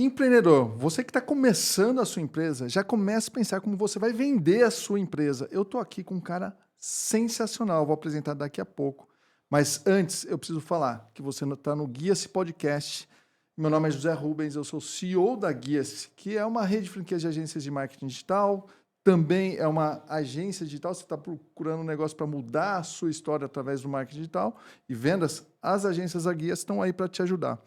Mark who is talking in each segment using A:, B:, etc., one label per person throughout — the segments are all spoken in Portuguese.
A: Empreendedor, você que está começando a sua empresa, já comece a pensar como você vai vender a sua empresa. Eu estou aqui com um cara sensacional, vou apresentar daqui a pouco. Mas antes, eu preciso falar que você está no Guia-se Podcast. Meu nome é José Rubens, eu sou CEO da Guia-se, que é uma rede de franquias de agências de marketing digital. Também é uma agência digital, você está procurando um negócio para mudar a sua história através do marketing digital e vendas, as agências da Guia estão aí para te ajudar.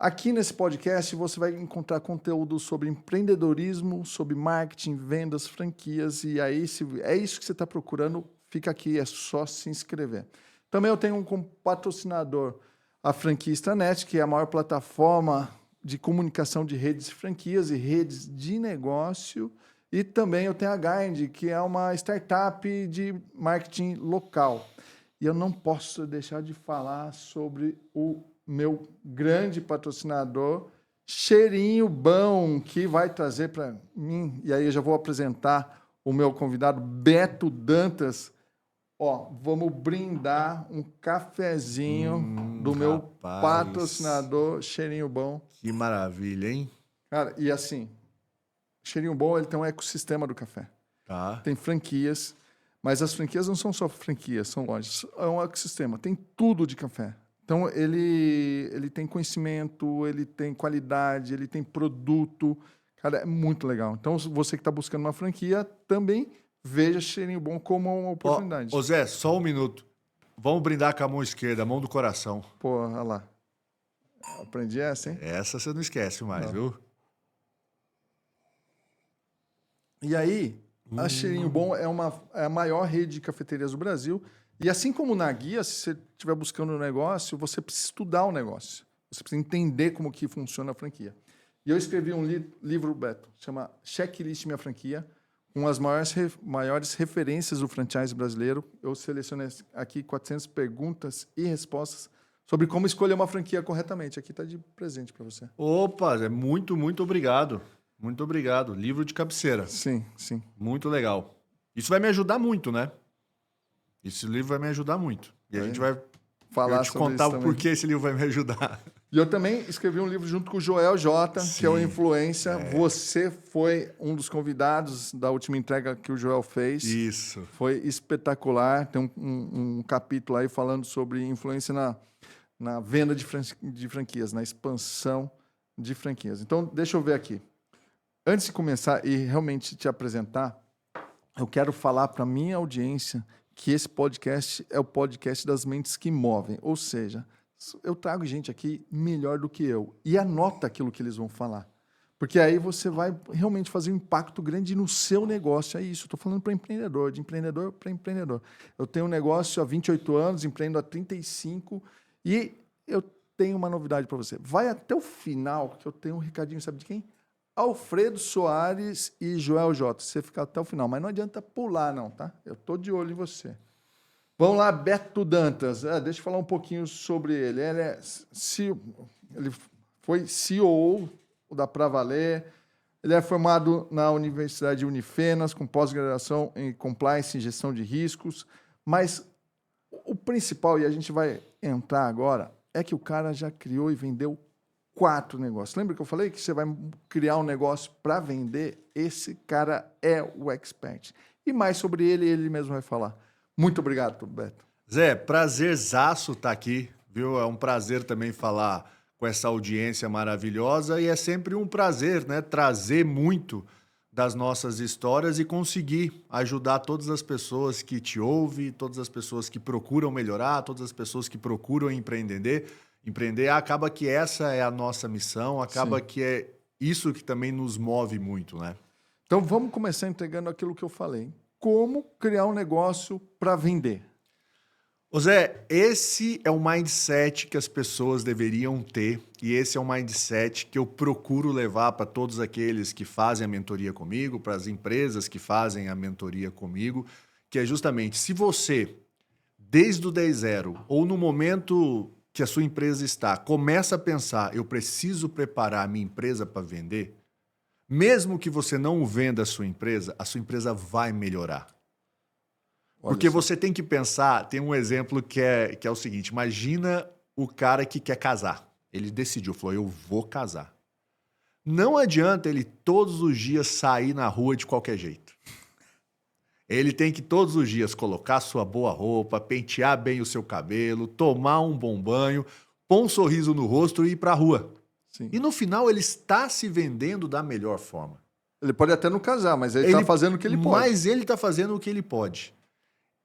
A: Aqui nesse podcast você vai encontrar conteúdo sobre empreendedorismo, sobre marketing, vendas, franquias, e aí se é isso que você está procurando, fica aqui, é só se inscrever. Também eu tenho como patrocinador a Franquia Extranet, que é a maior plataforma de comunicação de redes de franquias e redes de negócio, e também eu tenho a Guide, que é uma startup de marketing local. E eu não posso deixar de falar sobre o meu grande patrocinador, Cheirinho Bom, que vai trazer para mim, e aí eu já vou apresentar o meu convidado, Beto Dantas. Ó, vamos brindar um cafezinho do meu patrocinador, Cheirinho Bom.
B: Que maravilha, hein?
A: Cara, e assim, Cheirinho Bom, ele tem um ecossistema do café.
B: Tá.
A: Tem franquias, mas as franquias não são só franquias, são lojas. É um ecossistema, tem tudo de café. Então, ele tem conhecimento, ele tem qualidade, ele tem produto. Cara, é muito legal. Então, você que está buscando uma franquia, também veja Cheirinho Bom como uma oportunidade.
B: Ô Zé, só um minuto. Vamos brindar com a mão esquerda, a mão do coração.
A: Pô, olha lá. Aprendi essa, hein?
B: Essa você não esquece mais, viu?
A: E aí, a Cheirinho Bom é a maior rede de cafeterias do Brasil. E assim como na guia, se você estiver buscando um negócio, você precisa estudar o negócio. Você precisa entender como que funciona a franquia. E eu escrevi um livro, Beto, chama Checklist Minha Franquia, com as maiores referências do franchise brasileiro. Eu selecionei aqui 400 perguntas e respostas sobre como escolher uma franquia corretamente. Aqui está de presente para você.
B: Opa, Zé, muito obrigado. Muito obrigado. Livro de cabeceira.
A: Sim, sim.
B: Muito legal. Isso vai me ajudar muito, né? Esse livro vai me ajudar muito. E a gente vai
A: falar
B: te
A: sobre
B: contar
A: isso
B: o
A: também.
B: porquê esse livro vai me ajudar.
A: E eu também escrevi um livro junto com o Joel J, que é o Influência. Você foi um dos convidados da última entrega que o Joel fez.
B: Isso.
A: Foi espetacular. Tem um capítulo aí falando sobre influência na venda de franquias, na expansão de franquias. Então, deixa eu ver aqui. Antes de começar e realmente te apresentar, eu quero falar para a minha audiência que esse podcast é o podcast das mentes que movem. Ou seja, eu trago gente aqui melhor do que eu e anota aquilo que eles vão falar. Porque aí você vai realmente fazer um impacto grande no seu negócio. É isso, estou falando para empreendedor, de empreendedor para empreendedor. Eu tenho um negócio há 28 anos, empreendo há 35 e eu tenho uma novidade para você. Vai até o final, que eu tenho um recadinho, sabe de quem? Alfredo Soares e Joel J. Você fica até o final, mas não adianta pular, não, tá? Eu tô de olho em você. Vamos lá, Beto Dantas. Deixa eu falar um pouquinho sobre ele. Ele foi CEO da Pra Valer. Ele é formado na Universidade Unifenas, com pós-graduação em Compliance e Gestão de Riscos. Mas o principal, e a gente vai entrar agora, é que o cara já criou e vendeu 4 negócios. Lembra que eu falei que você vai criar um negócio para vender? Esse cara é o expert. E mais sobre ele, ele mesmo vai falar. Muito obrigado, Beto.
B: Zé, prazerzaço estar aqui, viu? É um prazer também falar com essa audiência maravilhosa e é sempre um prazer, né? Trazer muito das nossas histórias e conseguir ajudar todas as pessoas que te ouvem, todas as pessoas que procuram melhorar, todas as pessoas que procuram empreender. Acaba que essa é a nossa missão, acaba que é isso que também nos move muito, né?
A: Então vamos começar entregando aquilo que eu falei. Como criar um negócio para vender?
B: Ô Zé, esse é o mindset que as pessoas deveriam ter e esse é o mindset que eu procuro levar para todos aqueles que fazem a mentoria comigo, para as empresas que fazem a mentoria comigo, que é justamente se você, desde o day zero ou no momento que a sua empresa está, começa a pensar, eu preciso preparar a minha empresa para vender, mesmo que você não venda a sua empresa vai melhorar. Porque você tem que pensar, tem um exemplo que é o seguinte, imagina o cara que quer casar. Ele decidiu, falou, eu vou casar. Não adianta ele todos os dias sair na rua de qualquer jeito. Ele tem que todos os dias colocar sua boa roupa, pentear bem o seu cabelo, tomar um bom banho, pôr um sorriso no rosto e ir para a rua.
A: Sim.
B: E no final ele está se vendendo da melhor forma.
A: Ele pode até não casar, mas ele está fazendo o que ele pode.
B: Mas ele está fazendo o que ele pode.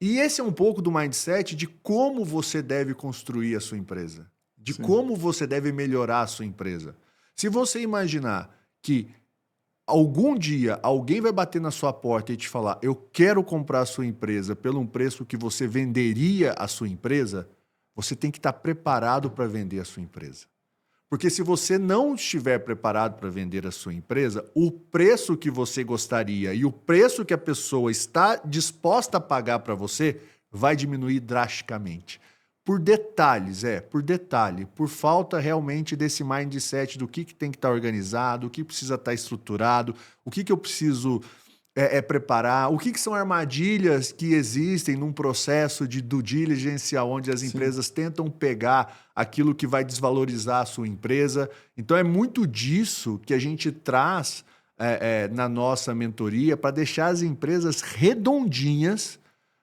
B: E esse é um pouco do mindset de como você deve construir a sua empresa. De como você deve melhorar a sua empresa. Se você imaginar que algum dia alguém vai bater na sua porta e te falar: eu quero comprar a sua empresa pelo um preço que você venderia a sua empresa, você tem que estar preparado para vender a sua empresa. Porque se você não estiver preparado para vender a sua empresa, o preço que você gostaria e o preço que a pessoa está disposta a pagar para você vai diminuir drasticamente. Por detalhes, por detalhe, por falta realmente desse mindset do que tem que estar organizado, o que precisa estar estruturado, o que eu preciso preparar, o que são armadilhas que existem num processo de due diligence, onde as empresas tentam pegar aquilo que vai desvalorizar a sua empresa. Então é muito disso que a gente traz na nossa mentoria para deixar as empresas redondinhas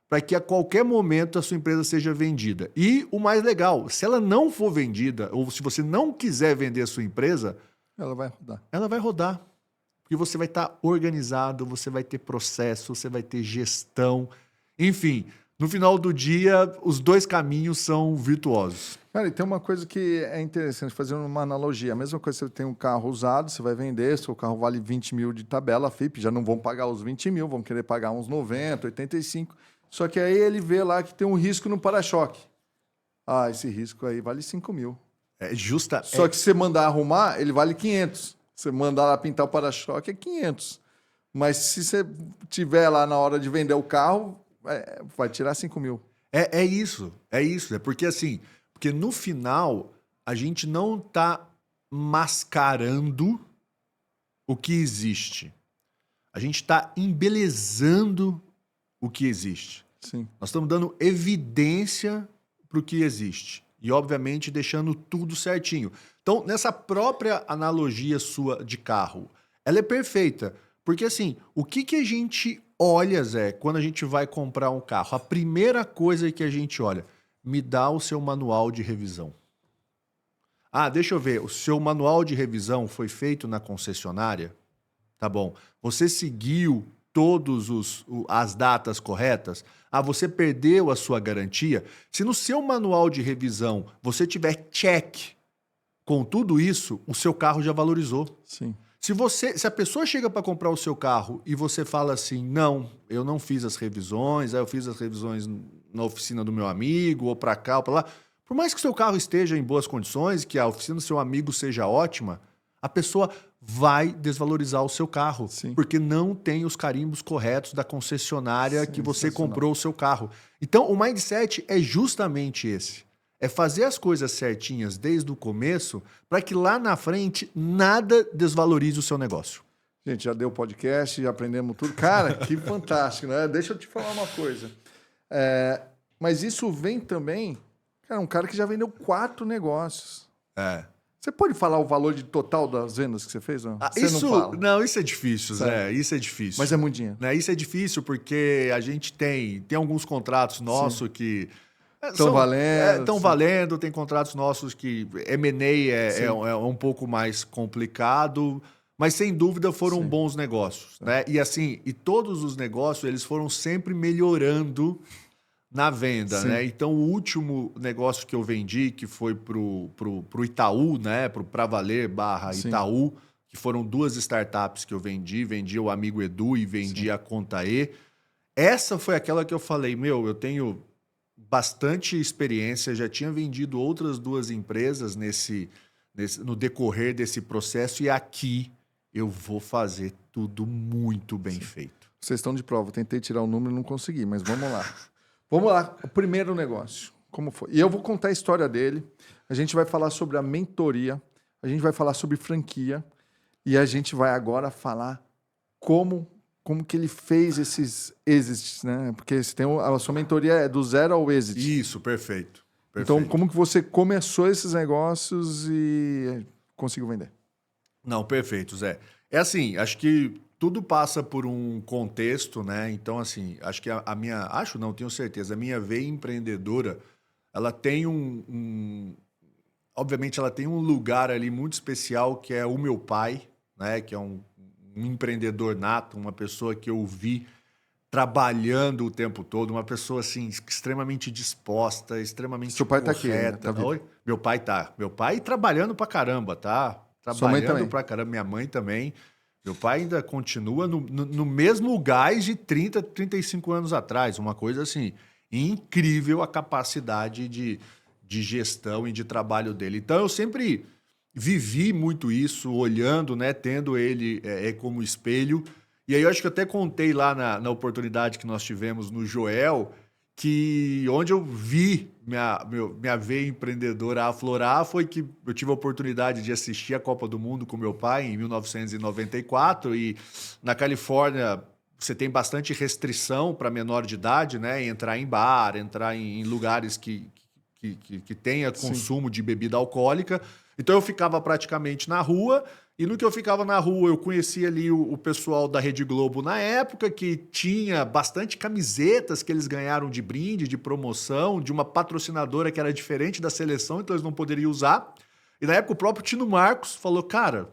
B: para que a qualquer momento a sua empresa seja vendida. E o mais legal, se ela não for vendida, ou se você não quiser vender a sua empresa,
A: ela vai rodar.
B: Ela vai rodar. Porque você vai estar organizado, você vai ter processo, você vai ter gestão. Enfim, no final do dia, os dois caminhos são virtuosos.
A: Cara, e tem uma coisa que é interessante, fazendo uma analogia. A mesma coisa, você tem um carro usado, você vai vender, seu carro vale 20 mil de tabela, a FIP, já não vão pagar os 20 mil, vão querer pagar uns 90, 85. Só que aí ele vê lá que tem um risco no para-choque. Ah, esse risco aí vale 5 mil. Só que se você mandar arrumar, ele vale 500. Você mandar lá pintar o para-choque é 500. Mas se você tiver lá na hora de vender o carro, vai tirar 5 mil.
B: É isso. É porque assim, porque no final a gente não está mascarando o que existe. A gente está embelezando o que existe.
A: Sim.
B: Nós estamos dando evidência para o que existe. E, obviamente, deixando tudo certinho. Então, nessa própria analogia sua de carro, ela é perfeita. Porque, assim, o que a gente olha, Zé, quando a gente vai comprar um carro? A primeira coisa que a gente olha, me dá o seu manual de revisão. Ah, deixa eu ver, o seu manual de revisão foi feito na concessionária? Tá bom. Você seguiu todas as datas corretas? Ah, você perdeu a sua garantia? Se no seu manual de revisão você tiver check com tudo isso, o seu carro já valorizou.
A: Sim.
B: Se a pessoa chega para comprar o seu carro e você fala assim, não, eu não fiz as revisões, eu fiz as revisões na oficina do meu amigo, ou para cá, ou para lá, por mais que o seu carro esteja em boas condições, que a oficina do seu amigo seja ótima, a pessoa vai desvalorizar o seu carro, porque não tem os carimbos corretos da concessionária que você comprou o seu carro. Então, o mindset é justamente esse. É fazer as coisas certinhas desde o começo para que lá na frente nada desvalorize o seu negócio.
A: Gente, já deu podcast, já aprendemos tudo. Cara, que fantástico, né? Deixa eu te falar uma coisa. Mas isso vem também... Cara, um cara que já vendeu 4 negócios. Você pode falar o valor de total das vendas que você fez? Não?
B: Isso é difícil, Zé. Isso é difícil.
A: Mas é muito dinheiro.
B: Isso é difícil porque a gente tem alguns contratos nossos que...
A: Estão valendo.
B: Estão valendo, tem contratos nossos que M&A é um pouco mais complicado, mas sem dúvida foram bons negócios. Né? E assim, todos os negócios eles foram sempre melhorando na venda. Né? Então, o último negócio que eu vendi, que foi pro Itaú, né? Pro Pra Valer / Itaú, que foram 2 startups que eu vendi o Amigo Edu e vendi a Conta E. Essa foi aquela que eu falei, eu tenho bastante experiência, já tinha vendido outras 2 empresas no decorrer desse processo e aqui eu vou fazer tudo muito bem feito.
A: Vocês estão de prova, tentei tirar o número e não consegui, mas vamos lá. Vamos lá, o primeiro negócio, como foi? E eu vou contar a história dele, a gente vai falar sobre a mentoria, a gente vai falar sobre franquia e a gente vai agora falar como que ele fez esses exits, né? Porque a sua mentoria é do 0 ao exit.
B: Isso, perfeito.
A: Então, como que você começou esses negócios e conseguiu vender?
B: Não, perfeito, Zé. É assim, acho que tudo passa por um contexto, né? Então, assim, acho que a minha. Acho não, tenho certeza. A minha veia empreendedora, ela tem obviamente, ela tem um lugar ali muito especial que é o meu pai, né? Que é um empreendedor nato, uma pessoa que eu vi trabalhando o tempo todo, uma pessoa assim extremamente disposta, extremamente
A: Seu pai tá aqui ainda, tá
B: correta.
A: vivo.
B: Oi? Meu pai tá. Meu pai trabalhando pra caramba, tá?
A: Sua mãe
B: Trabalhando
A: também.
B: pra caramba, minha mãe também. Meu pai ainda continua no mesmo gás de 30, 35 anos atrás. Uma coisa assim, incrível a capacidade de gestão e de trabalho dele. Então eu sempre vivi muito isso, olhando, né, tendo ele como espelho. E aí eu acho que eu até contei lá na oportunidade que nós tivemos no Joel, que onde eu vi minha veia empreendedora aflorar foi que eu tive a oportunidade de assistir a Copa do Mundo com meu pai em 1994 e na Califórnia você tem bastante restrição para menor de idade, né? Entrar em bar, entrar em lugares que tenha
A: Sim.
B: consumo de bebida alcoólica. Então eu ficava praticamente na rua e no que eu ficava na rua, eu conhecia ali o pessoal da Rede Globo na época, que tinha bastante camisetas que eles ganharam de brinde, de promoção, de uma patrocinadora que era diferente da seleção, então eles não poderiam usar. E na época o próprio Tino Marcos falou, cara,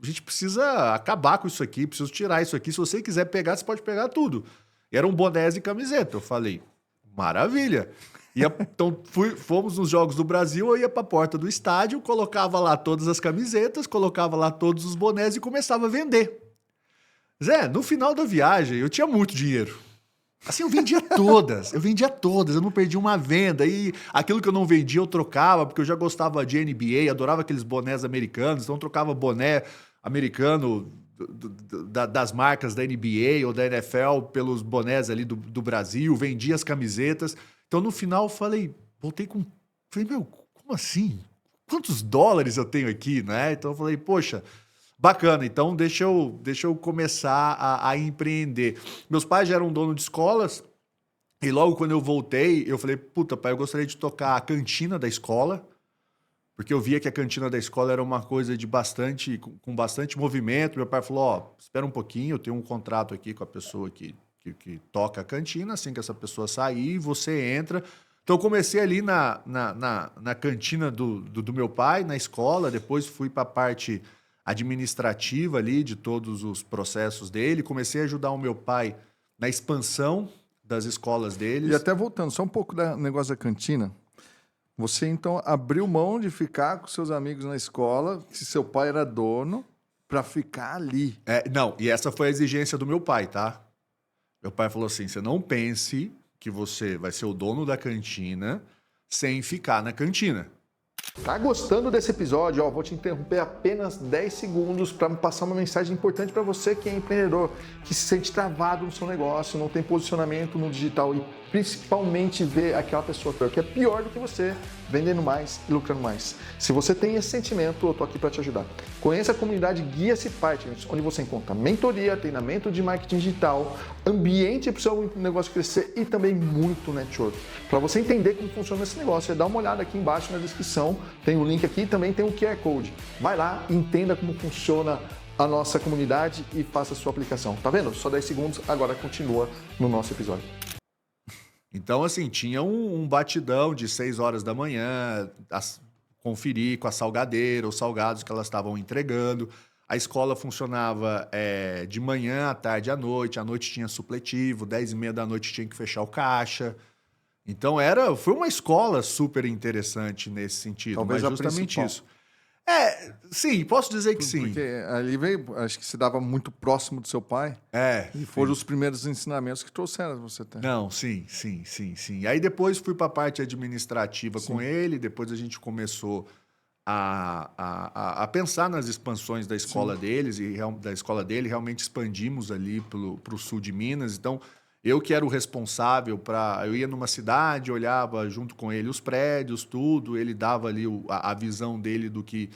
B: a gente precisa acabar com isso aqui, preciso tirar isso aqui. Se você quiser pegar, você pode pegar tudo. E eram bonés e camiseta. Eu falei, maravilha. Então fomos nos Jogos do Brasil, eu ia para a porta do estádio, colocava lá todas as camisetas, colocava lá todos os bonés e começava a vender. Zé, no final da viagem, eu tinha muito dinheiro. Assim, eu vendia todas, eu não perdi uma venda. E aquilo que eu não vendia, eu trocava, porque eu já gostava de NBA, adorava aqueles bonés americanos, então eu trocava boné americano das marcas da NBA ou da NFL pelos bonés ali do Brasil, vendia as camisetas. Então, no final, eu falei, falei, meu, como assim? Quantos dólares eu tenho aqui, né? Então, eu falei, poxa, bacana, então deixa eu começar a empreender. Meus pais já eram dono de escolas e logo quando eu voltei, eu falei, puta, pai, eu gostaria de tocar a cantina da escola, porque eu via que a cantina da escola era uma coisa de com bastante movimento. Meu pai falou, ó, espera um pouquinho, eu tenho um contrato aqui com a pessoa que toca a cantina, assim que essa pessoa sair, você entra. Então eu comecei ali na cantina do meu pai, na escola, depois fui para a parte administrativa ali de todos os processos dele, comecei a ajudar o meu pai na expansão das escolas
A: E
B: deles.
A: até voltando, só um pouco do negócio da cantina. Você então abriu mão de ficar com seus amigos na escola, que seu pai era dono, para ficar ali.
B: Não, e essa foi a exigência do meu pai, tá? Meu pai falou assim: você não pense que você vai ser o dono da cantina sem ficar na cantina.
A: Tá gostando desse episódio? Ó, vou te interromper apenas 10 segundos para me passar uma mensagem importante para você que é empreendedor, que se sente travado no seu negócio, não tem posicionamento no digital e principalmente vê aquela pessoa que é pior do que você, vendendo mais e lucrando mais. Se você tem esse sentimento, eu tô aqui para te ajudar. Conheça a comunidade Guia-se Partners, onde você encontra mentoria, treinamento de marketing digital, ambiente para o seu negócio crescer e também muito network. Para você entender como funciona esse negócio, dá uma olhada aqui embaixo na descrição, tem o link aqui e também tem o QR Code. Vai lá, entenda como funciona a nossa comunidade e faça a sua aplicação. Tá vendo? Só 10 segundos, agora continua no nosso episódio.
B: Então, assim, tinha um batidão de 6 horas da manhã, conferir com a salgadeira, os salgados que elas estavam entregando. A escola funcionava de manhã, à tarde, à noite tinha supletivo, 10h30 da noite tinha que fechar o caixa. Então foi uma escola super interessante nesse sentido,
A: Talvez
B: mas
A: a
B: justamente
A: principal.
B: isso. Sim, posso dizer que sim.
A: Porque ali veio, acho que se dava muito próximo do seu pai e foram
B: Sim.
A: os primeiros ensinamentos que trouxeram você ter.
B: Não, sim. Aí depois fui para a parte administrativa com ele, depois a gente começou a pensar nas expansões da escola deles e da escola dele, realmente expandimos ali para o sul de Minas. Então, eu que era o responsável eu ia numa cidade, olhava junto com ele os prédios, tudo, ele dava ali a visão dele do que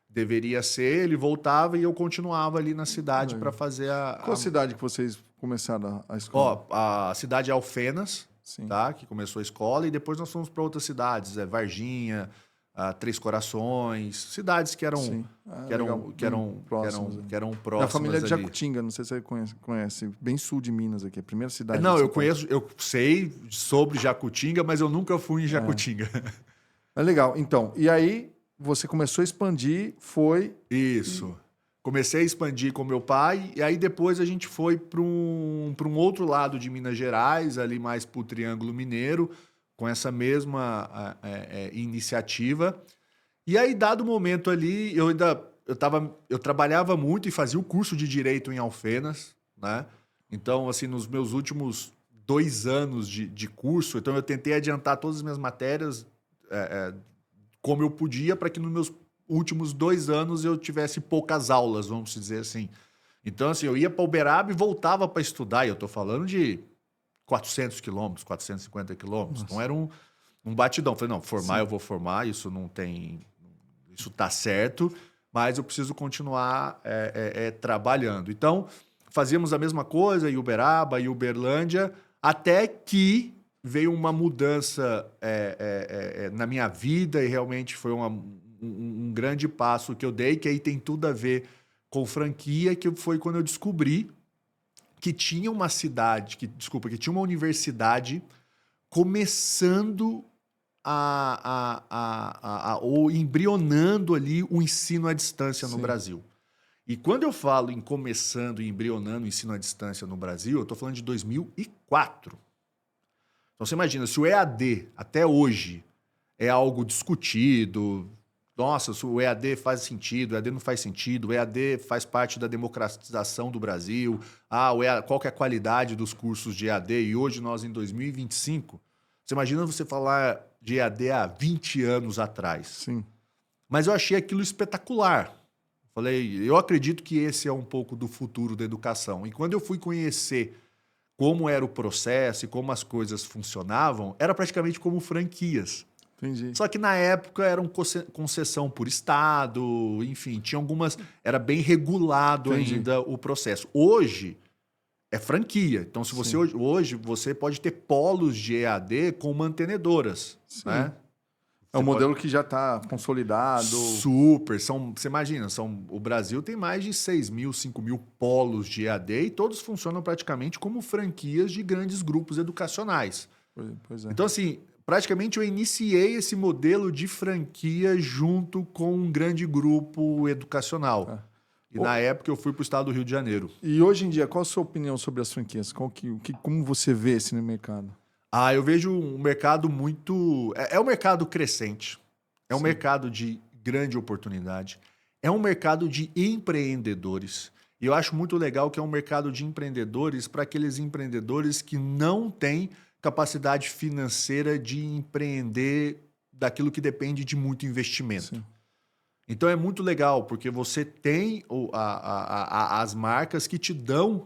B: deveria ser, ele voltava e eu continuava ali na cidade para fazer
A: Qual cidade que vocês começaram a escola?
B: a cidade é Alfenas,
A: Sim.
B: tá? Que começou a escola, e depois nós fomos para outras cidades, Varginha, Três Corações, cidades que eram,
A: Sim.
B: que eram,
A: Legal.
B: que eram,
A: Bem próximos,
B: que eram
A: A
B: próximas
A: família de
B: ali.
A: Jacutinga, não sei se você conhece, bem sul de Minas aqui, a primeira cidade.
B: Não,
A: de
B: eu
A: São Paulo.
B: conheço, eu sei sobre Jacutinga, mas eu nunca fui em Jacutinga.
A: É legal. Então, e aí você começou a expandir, foi...
B: Isso. Comecei a expandir com meu pai, e aí depois a gente foi para um outro lado de Minas Gerais, ali mais para o Triângulo Mineiro, com essa mesma iniciativa. E aí, dado o momento ali, eu trabalhava muito e fazia o curso de Direito em Alfenas, né? Então, assim, nos meus últimos 2 anos de curso, então eu tentei adiantar todas as minhas matérias como eu podia, para que nos meus últimos 2 anos eu tivesse poucas aulas, vamos dizer assim. Então, assim, eu ia para Uberaba e voltava para estudar, e eu estou falando de 400 quilômetros, 450 quilômetros. Então, era um batidão. Falei, não, formar eu vou formar, isso não tem... Isso está certo, mas eu preciso continuar trabalhando. Então, fazíamos a mesma coisa em Uberaba e Uberlândia, até que veio uma mudança na minha vida, e realmente foi um grande passo que eu dei, que aí tem tudo a ver com franquia, que foi quando eu descobri que tinha uma cidade, que tinha uma universidade começando ou embrionando ali o ensino à distância no
A: Sim.
B: Brasil. E quando eu falo em começando e embrionando o ensino à distância no Brasil, eu estou falando de 2004. Então você imagina, se o EAD até hoje é algo discutido, nossa, se o EAD faz sentido, o EAD não faz sentido, o EAD faz parte da democratização do Brasil, qual que é a qualidade dos cursos de EAD, e hoje nós em 2025, você imagina você falar de EAD há 20 anos atrás.
A: Sim.
B: Mas eu achei aquilo espetacular. Falei, eu acredito que esse é um pouco do futuro da educação. E quando eu fui conhecer como era o processo e como as coisas funcionavam, era praticamente como franquias.
A: Entendi.
B: Só que na época era concessão por estado, enfim, tinha algumas... Era bem regulado
A: Entendi.
B: ainda o processo. Hoje é franquia. Então, se você hoje você pode ter polos de EAD com mantenedoras,
A: Sim.
B: né?
A: É um modelo que já está consolidado.
B: Super. Você imagina, o Brasil tem mais de 6 mil, 5 mil polos de EAD e todos funcionam praticamente como franquias de grandes grupos educacionais.
A: Pois é.
B: Então, assim, praticamente eu iniciei esse modelo de franquia junto com um grande grupo educacional. E na época eu fui para o estado do Rio de Janeiro.
A: E hoje em dia, qual a sua opinião sobre as franquias? Como você vê esse no mercado?
B: Eu vejo um mercado muito... É um mercado crescente. É um
A: Sim.
B: mercado de grande oportunidade. É um mercado de empreendedores. E eu acho muito legal que é um mercado de empreendedores para aqueles empreendedores que não têm capacidade financeira de empreender daquilo que depende de muito investimento.
A: Sim.
B: Então é muito legal, porque você tem as marcas que te dão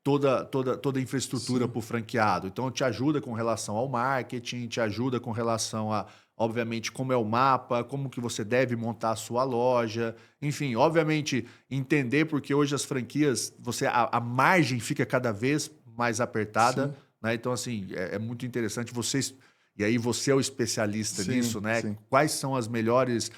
B: toda a infraestrutura para o franqueado. Então, te ajuda com relação ao marketing, te ajuda com relação a, obviamente, como é o mapa, como que você deve montar a sua loja. Enfim, obviamente, entender, porque hoje as franquias, a margem fica cada vez mais apertada. Né? Então, assim, é muito interessante vocês... E aí você é o especialista nisso, né?
A: Sim.
B: Quais são as melhores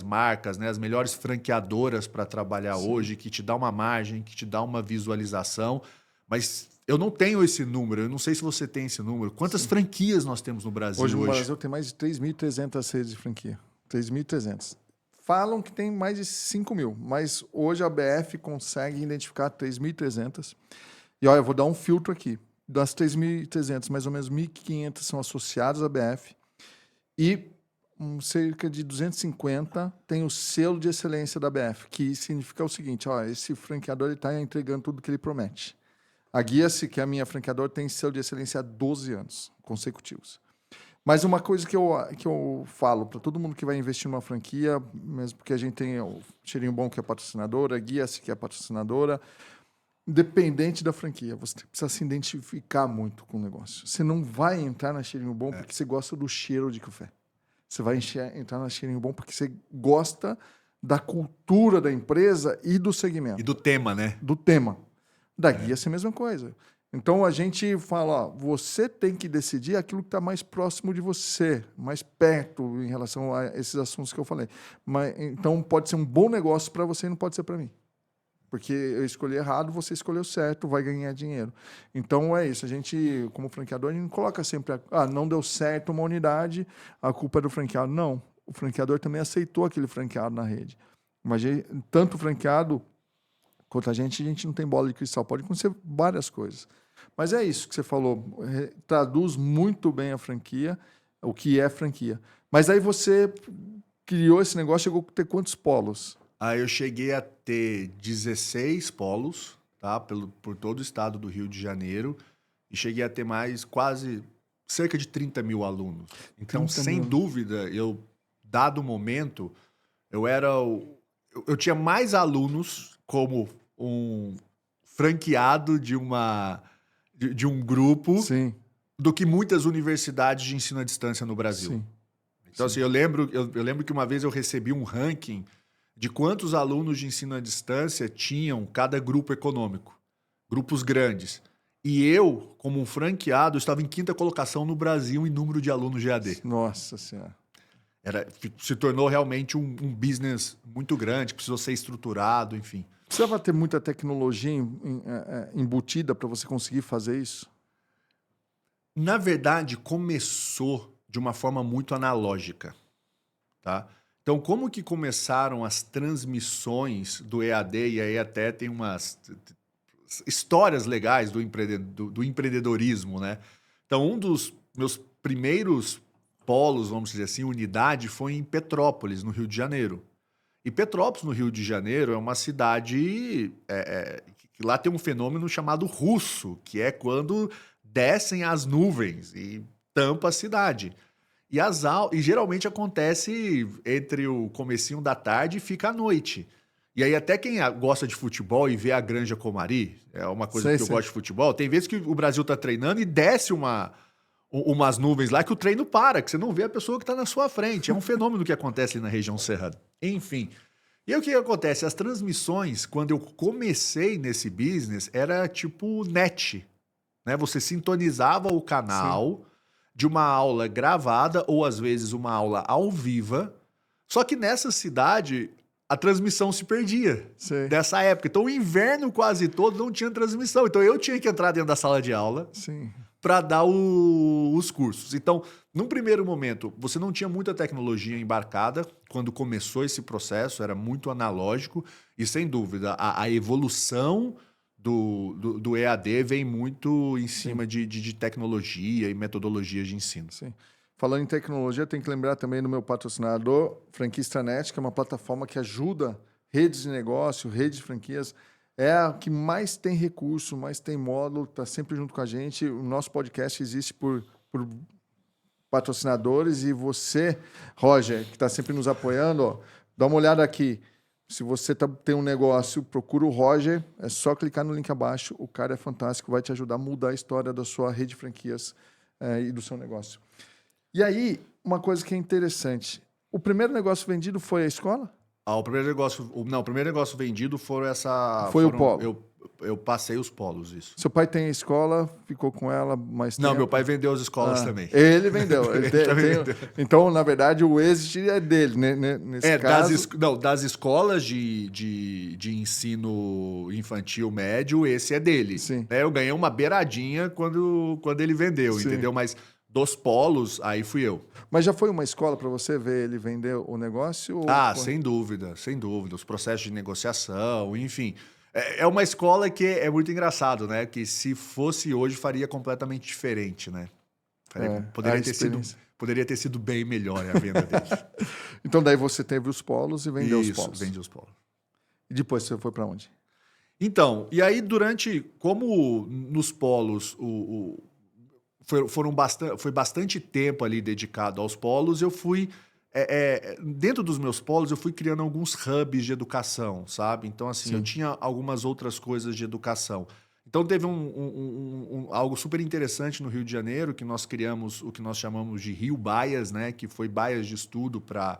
B: marcas, né? As melhores franqueadoras para trabalhar hoje, que te dá uma margem, que te dá uma visualização. Mas eu não tenho esse número, eu não sei se você tem esse número. Quantas franquias nós temos no Brasil hoje?
A: Hoje no Brasil tem mais de 3.300 redes de franquia. 3.300. Falam que tem mais de 5 mil, mas hoje a BF consegue identificar 3.300. E olha, eu vou dar um filtro aqui. Das 3.300, mais ou menos 1.500 são associados à BF e cerca de 250 tem o selo de excelência da BF, que significa o seguinte, esse franqueador está entregando tudo que ele promete. A Guia-se, que é a minha franqueadora, tem selo de excelência há 12 anos consecutivos. Mas uma coisa que eu falo para todo mundo que vai investir numa franquia, mesmo porque a gente tem o Cheirinho Bom, que é patrocinadora, a Guia-se, que é patrocinadora, independente da franquia, você precisa se identificar muito com o negócio. Você não vai entrar na Cheirinho Bom porque você gosta do cheiro de café. Você vai entrar na Cheirinho Bom porque você gosta da cultura da empresa e do segmento.
B: E do tema, né?
A: Do tema. Da Guia-se é a mesma coisa. Então a gente fala, ó, você tem que decidir aquilo que está mais próximo de você, mais perto em relação a esses assuntos que eu falei. Mas, então pode ser um bom negócio para você e não pode ser para mim. Porque eu escolhi errado, você escolheu certo, vai ganhar dinheiro. Então é isso. A gente, como franqueador, a gente não coloca sempre, não deu certo uma unidade, a culpa é do franqueado. Não. O franqueador também aceitou aquele franqueado na rede. Mas tanto o franqueado quanto a gente não tem bola de cristal. Pode acontecer várias coisas. Mas é isso que você falou. Traduz muito bem a franquia, o que é franquia. Mas aí você criou esse negócio, chegou a ter quantos polos?
B: Aí eu cheguei a ter 16 polos, tá? Por todo o estado do Rio de Janeiro. E cheguei a ter mais cerca de 30 mil alunos. Então,
A: 30
B: sem
A: mil.
B: dúvida, dado o momento, eu tinha mais alunos como um franqueado de um grupo
A: Sim,
B: do que muitas universidades de ensino à distância no Brasil.
A: sim.
B: Então, assim, eu lembro que uma vez eu recebi um ranking de quantos alunos de ensino à distância tinham cada grupo econômico. Grupos grandes. E eu, como um franqueado, estava em 5ª colocação no Brasil em número de alunos de EAD.
A: Nossa Senhora.
B: Se tornou realmente um business muito grande, precisou ser estruturado, enfim.
A: Precisava ter muita tecnologia embutida para você conseguir fazer isso?
B: Na verdade, começou de uma forma muito analógica, tá? Então, como que começaram as transmissões do EAD, e aí até tem umas histórias legais do empreendedorismo, né? Então, um dos meus primeiros polos, vamos dizer assim, unidade, foi em Petrópolis, no Rio de Janeiro. E Petrópolis, no Rio de Janeiro, é uma cidade que lá tem um fenômeno chamado russo, que é quando descem as nuvens e tampa a cidade. E geralmente acontece entre o comecinho da tarde e fica à noite. E aí até quem gosta de futebol e vê a Granja Comari, é uma coisa que eu gosto de futebol, tem vezes que o Brasil tá treinando e desce umas nuvens lá que o treino para, que você não vê a pessoa que está na sua frente. É um fenômeno que acontece ali na região serrana. Enfim. E aí o que acontece? As transmissões, quando eu comecei nesse business, era tipo net, né? Você sintonizava o canal de uma aula gravada ou às vezes uma aula ao vivo. Só que nessa cidade a transmissão se perdia dessa época. Então o inverno quase todo não tinha transmissão. Então eu tinha que entrar dentro da sala de aula para dar os cursos. Então, num primeiro momento, você não tinha muita tecnologia embarcada quando começou esse processo, era muito analógico e, sem dúvida, a evolução do EAD vem muito em cima de tecnologia e metodologias de ensino.
A: Sim. Falando em tecnologia, tem que lembrar também do meu patrocinador, Franquistanet, que é uma plataforma que ajuda redes de negócio, redes de franquias. É a que mais tem recurso, mais tem módulo, está sempre junto com a gente. O nosso podcast existe por patrocinadores e você, Roger, que está sempre nos apoiando, ó, dá uma olhada aqui. Se você tem um negócio, procura o Roger, é só clicar no link abaixo. O cara é fantástico, vai te ajudar a mudar a história da sua rede de franquias e do seu negócio. E aí, uma coisa que é interessante. O primeiro negócio vendido foi a escola?
B: O primeiro negócio vendido
A: Foi o polo.
B: Eu passei os polos, isso.
A: Seu pai tem a escola, ficou com ela mais tempo?
B: Não, meu pai vendeu as escolas também.
A: Ele vendeu. Vendeu. Então, na verdade, o êxito é dele, né? Nesse caso.
B: Das escolas de ensino infantil médio, esse é dele.
A: Sim.
B: Eu ganhei uma beiradinha quando ele vendeu, entendeu? Mas dos polos, aí fui eu.
A: Mas já foi uma escola para você ver ele vender o negócio?
B: Sem dúvida, sem dúvida. Os processos de negociação, enfim. É uma escola que é muito engraçado, né? Que se fosse hoje, faria completamente diferente, né? Poderia ter sido bem melhor a venda deles.
A: Então, daí você teve os polos e vendeu os polos.
B: Vendi os polos.
A: E depois você foi para onde?
B: Então, e aí como nos polos foi bastante tempo ali dedicado aos polos, eu fui... dentro dos meus polos, eu fui criando alguns hubs de educação, sabe? Então, assim, eu tinha algumas outras coisas de educação. Então, teve algo super interessante no Rio de Janeiro, que nós criamos o que nós chamamos de Rio Bias, né? Que foi bias de estudo para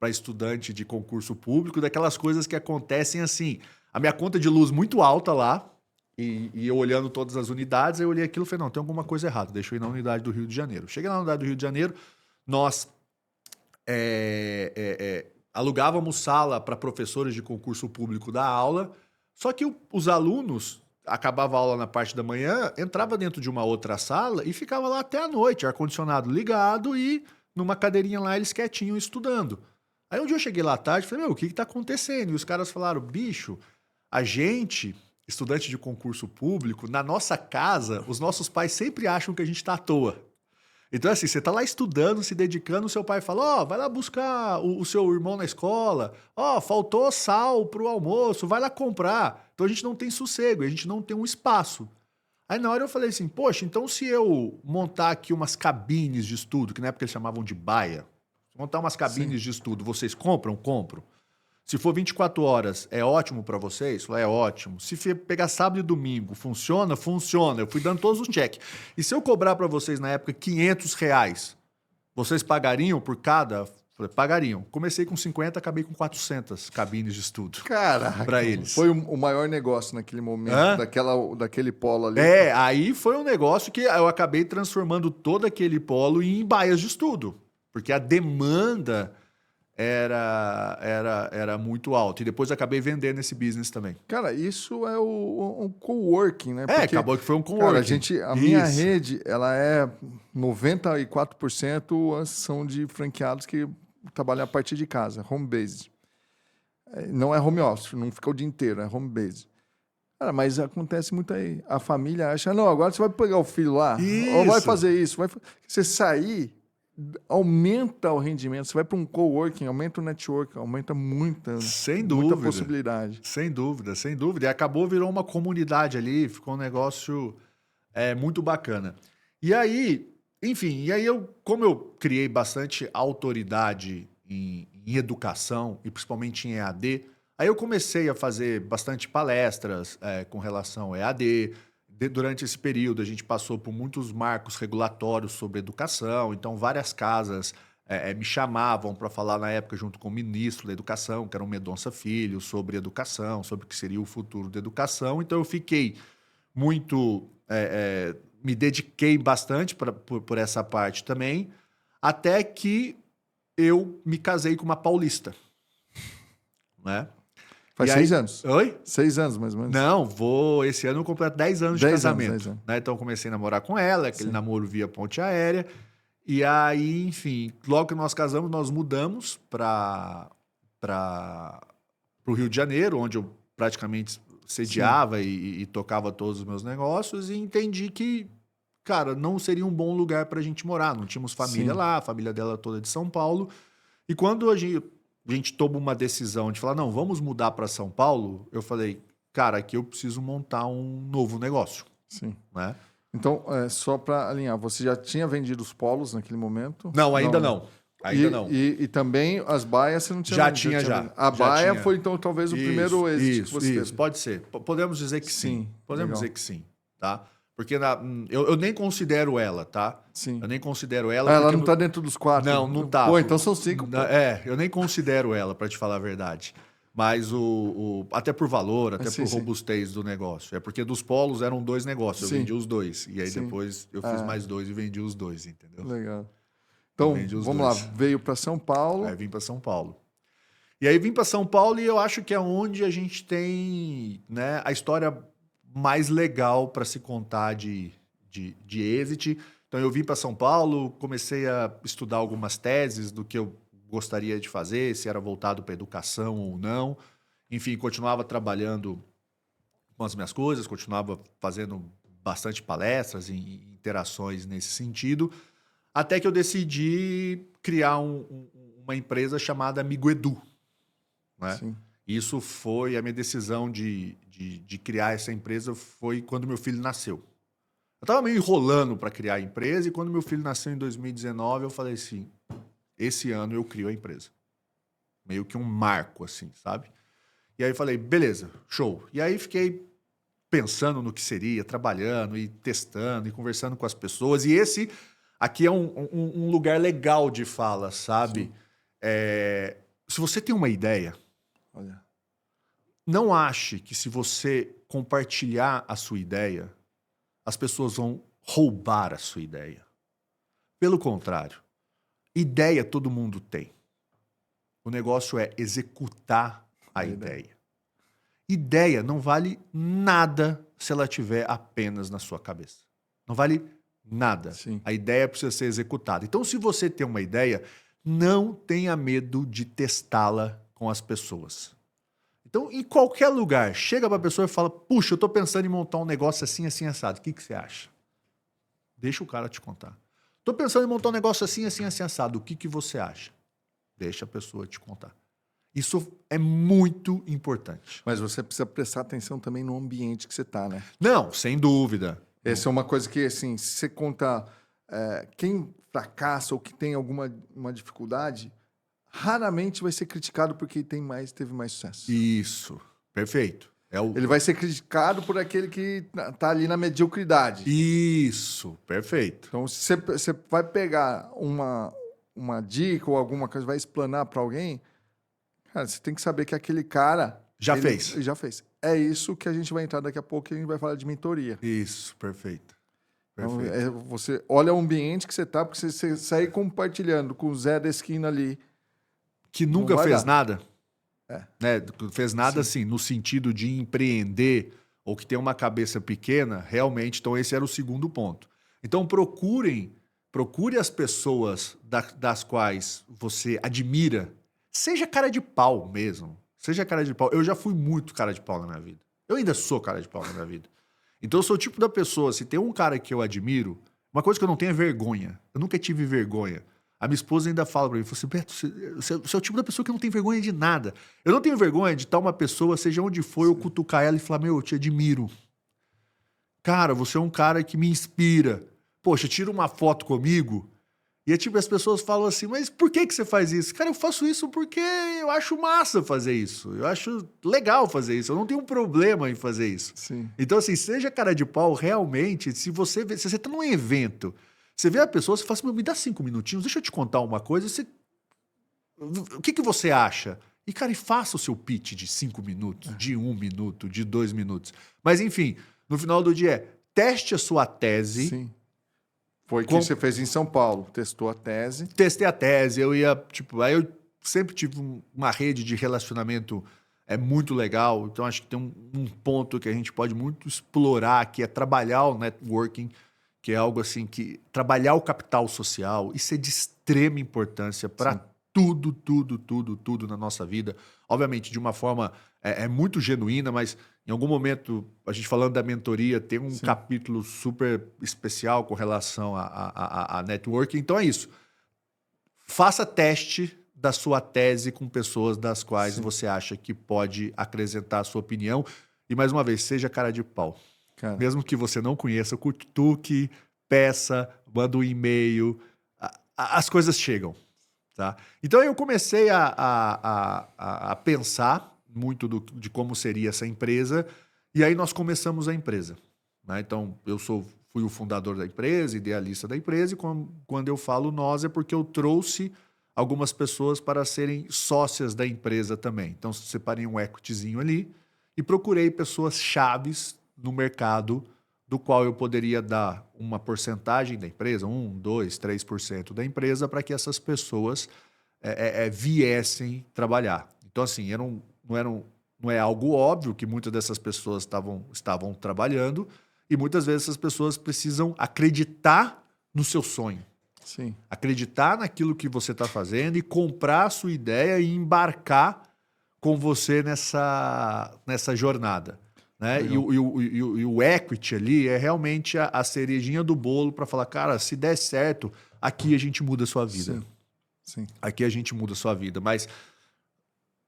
B: estudante de concurso público, daquelas coisas que acontecem assim. A minha conta de luz muito alta lá, E eu olhando todas as unidades, eu olhei aquilo e falei, não, tem alguma coisa errada, deixa eu ir na unidade do Rio de Janeiro. Cheguei na unidade do Rio de Janeiro, nós alugávamos sala para professores de concurso público dar aula, só que os alunos, acabava a aula na parte da manhã, entrava dentro de uma outra sala e ficava lá até a noite, ar-condicionado ligado e numa cadeirinha lá eles quietinhos estudando. Aí um dia eu cheguei lá à tarde e falei, meu, o que tá acontecendo? E os caras falaram, bicho, a gente, estudante de concurso público, na nossa casa, os nossos pais sempre acham que a gente tá à toa. Então, assim, você tá lá estudando, se dedicando, o seu pai fala, vai lá buscar o seu irmão na escola, faltou sal pro almoço, vai lá comprar. Então a gente não tem sossego, a gente não tem um espaço. Aí na hora eu falei assim, poxa, então se eu montar aqui umas cabines de estudo, que na época eles chamavam de baia, montar umas cabines de estudo, vocês compram? Compro. Se for 24 horas, é ótimo para vocês? Falei, é ótimo. Se pegar sábado e domingo, funciona? Funciona. Eu fui dando todos os cheques. E se eu cobrar para vocês na época R$ 500, vocês pagariam por cada? Falei, pagariam. Comecei com 50, acabei com 400 cabines de estudo.
A: Caraca,
B: para eles.
A: Foi o maior negócio naquele momento, daquele polo ali.
B: Aí foi um negócio que eu acabei transformando todo aquele polo em baias de estudo. Porque a demanda era muito alta. E depois acabei vendendo esse business também.
A: Cara, isso é um coworking, né? Porque,
B: acabou que foi um coworking.
A: Cara, minha rede, ela é 94% são de franqueados que trabalham a partir de casa, home base. Não é home office, não fica o dia inteiro, é home base. Cara, mas acontece muito aí. A família acha, não, agora você vai pegar o filho lá, ou vai fazer isso. Você sair, aumenta o rendimento. Você vai para um coworking, aumenta o network, aumenta muita possibilidade.
B: Sem dúvida, sem dúvida. E acabou, virou uma comunidade ali, ficou um negócio muito bacana. E aí, enfim, como eu criei bastante autoridade em educação, e principalmente em EAD, aí eu comecei a fazer bastante palestras com relação ao EAD. Durante esse período, a gente passou por muitos marcos regulatórios sobre educação, então várias casas me chamavam para falar na época junto com o ministro da Educação, que era o Mendonça Filho, sobre educação, sobre o que seria o futuro da educação. Então eu fiquei muito... me dediquei bastante por essa parte também, até que eu me casei com uma paulista, né?
A: Faz 6 anos.
B: Oi?
A: 6 anos, mais ou menos.
B: Não, esse ano eu completo 10 anos de casamento.
A: 10 anos.
B: Né? Então eu comecei a namorar com ela, aquele namoro via ponte aérea. E aí, enfim, logo que nós casamos, nós mudamos para o Rio de Janeiro, onde eu praticamente sediava e tocava todos os meus negócios, e entendi que, cara, não seria um bom lugar para a gente morar. Não tínhamos família lá, a família dela toda de São Paulo. E quando a gente toma uma decisão de falar, não, vamos mudar para São Paulo, eu falei, cara, aqui eu preciso montar um novo negócio.
A: Sim.
B: Né?
A: Então, só para alinhar, você já tinha vendido os polos naquele momento?
B: Não, ainda não. Ainda não.
A: E também as baias você não tinha vendido?
B: Já.
A: A baia foi, então, talvez o primeiro êxito que você teve.
B: Pode ser. Podemos dizer que sim. Podemos
A: legal.
B: dizer que sim, tá? Porque eu nem considero ela, tá?
A: Sim.
B: Eu nem considero ela.
A: Ela não está dentro dos 4?
B: Não tá.
A: Pô, então são 5.
B: Eu nem considero ela, para te falar a verdade. Mas até por valor, até por robustez do negócio. É porque dos polos eram 2 negócios, eu vendi os 2. E aí depois eu fiz mais 2 e vendi os 2, entendeu?
A: Legal. Então, vamos lá. Veio para São Paulo.
B: Vim para São Paulo. E aí vim para São Paulo e eu acho que é onde a gente tem, né, a história mais legal para se contar de exit. Então eu vim para São Paulo, comecei a estudar algumas teses do que eu gostaria de fazer, se era voltado para educação ou não. Enfim, continuava trabalhando com as minhas coisas, continuava fazendo bastante palestras e interações nesse sentido, até que eu decidi criar uma empresa chamada Amigo Edu. Né?
A: Sim.
B: Isso foi a minha decisão de criar essa empresa, foi quando meu filho nasceu. Eu estava meio enrolando para criar a empresa e quando meu filho nasceu em 2019, eu falei assim, esse ano eu crio a empresa. Meio que um marco, assim, sabe? E aí eu falei, beleza, show. E aí fiquei pensando no que seria, trabalhando e testando e conversando com as pessoas. E esse aqui é um lugar legal de fala, sabe? Se você tem uma ideia...
A: Olha...
B: não ache que se você compartilhar a sua ideia, as pessoas vão roubar a sua ideia. Pelo contrário, ideia todo mundo tem. O negócio é executar a ideia. Ideia não vale nada se ela estiver apenas na sua cabeça. Não vale nada.
A: Sim.
B: A ideia precisa ser executada. Então, se você tem uma ideia, não tenha medo de testá-la com as pessoas. Então, em qualquer lugar, chega para a pessoa e fala, puxa, eu estou pensando em montar um negócio assim, assim, assado. O que você acha? Deixa o cara te contar. Estou pensando em montar um negócio assim, assim, assim, assado. O que você acha? Deixa a pessoa te contar. Isso é muito importante.
A: Mas você precisa prestar atenção também no ambiente que você está, né?
B: Não, sem dúvida.
A: Essa é uma coisa que, assim, se você conta quem fracassa ou que tem alguma uma dificuldade, raramente vai ser criticado porque teve mais sucesso.
B: Isso, perfeito.
A: Ele vai ser criticado por aquele que tá ali na mediocridade.
B: Isso, perfeito.
A: Então, se você vai pegar uma dica ou alguma coisa, vai explanar para alguém, cara, você tem que saber que aquele cara...
B: Já
A: ele
B: fez.
A: já fez. É isso que a gente vai entrar daqui a pouco, que a gente vai falar de mentoria.
B: Isso, perfeito.
A: Então, você olha o ambiente que você tá, porque você sair compartilhando com o Zé da esquina ali...
B: Que nunca fez
A: dar.
B: nada.
A: É.
B: Né? Fez nada,
A: Sim.
B: assim, no sentido de empreender ou que tem uma cabeça pequena, realmente. Então, esse era o segundo ponto. Então, procure as pessoas das quais você admira. Seja cara de pau mesmo. Seja cara de pau. Eu já fui muito cara de pau na minha vida. Eu ainda sou cara de pau na minha vida. Então, eu sou o tipo da pessoa, se tem um cara que eu admiro, uma coisa que eu não tenho é vergonha. Eu nunca tive vergonha. A minha esposa ainda fala pra mim, fala assim, Beto, você é o tipo da pessoa que não tem vergonha de nada. Eu não tenho vergonha de estar uma pessoa, seja onde for, eu cutucar ela e falar, meu, eu te admiro. Cara, você é um cara que me inspira. Poxa, tira uma foto comigo. E é tipo, as pessoas falam assim, mas por que você faz isso? Cara, eu faço isso porque eu acho massa fazer isso. Eu acho legal fazer isso. Eu não tenho um problema em fazer isso.
A: Sim.
B: Então, assim, seja cara de pau, realmente, se você tá num evento, você vê a pessoa, você fala assim, me dá 5 minutinhos, deixa eu te contar uma coisa, o que você acha? E, cara, e faça o seu pitch de 5 minutos, de 1 minuto, de 2 minutos. Mas, enfim, no final do dia, teste a sua tese.
A: Sim. Foi o que você fez em São Paulo. Testou a tese.
B: Testei a tese, aí eu sempre tive uma rede de relacionamento muito legal, então acho que tem um ponto que a gente pode muito explorar, que é trabalhar o networking, que é algo assim que trabalhar o capital social, isso é de extrema importância para tudo na nossa vida. Obviamente, de uma forma muito genuína, mas em algum momento, a gente falando da mentoria, tem um capítulo super especial com relação a networking. Então é isso. Faça teste da sua tese com pessoas das quais você acha que pode acrescentar a sua opinião. E mais uma vez, seja cara de pau.
A: Cara.
B: Mesmo que você não conheça, cutuque, peça, manda um e-mail, as coisas chegam. Tá? Então eu comecei a pensar muito de como seria essa empresa, e aí nós começamos a empresa. Né? Então eu fui o fundador da empresa, idealista da empresa, e quando eu falo nós é porque eu trouxe algumas pessoas para serem sócias da empresa também. Então separei um equityzinho ali e procurei pessoas chaves no mercado do qual eu poderia dar uma porcentagem da empresa, 1, 2, 3% da empresa, para que essas pessoas viessem trabalhar. Então, assim, não é algo óbvio que muitas dessas pessoas estavam trabalhando, e muitas vezes essas pessoas precisam acreditar no seu sonho.
A: Sim.
B: Acreditar naquilo que você está fazendo e comprar a sua ideia e embarcar com você nessa jornada. Né? E o equity ali é realmente a cerejinha do bolo para falar, cara, se der certo, aqui a gente muda a sua vida.
A: Sim.
B: Aqui a gente muda a sua vida. Mas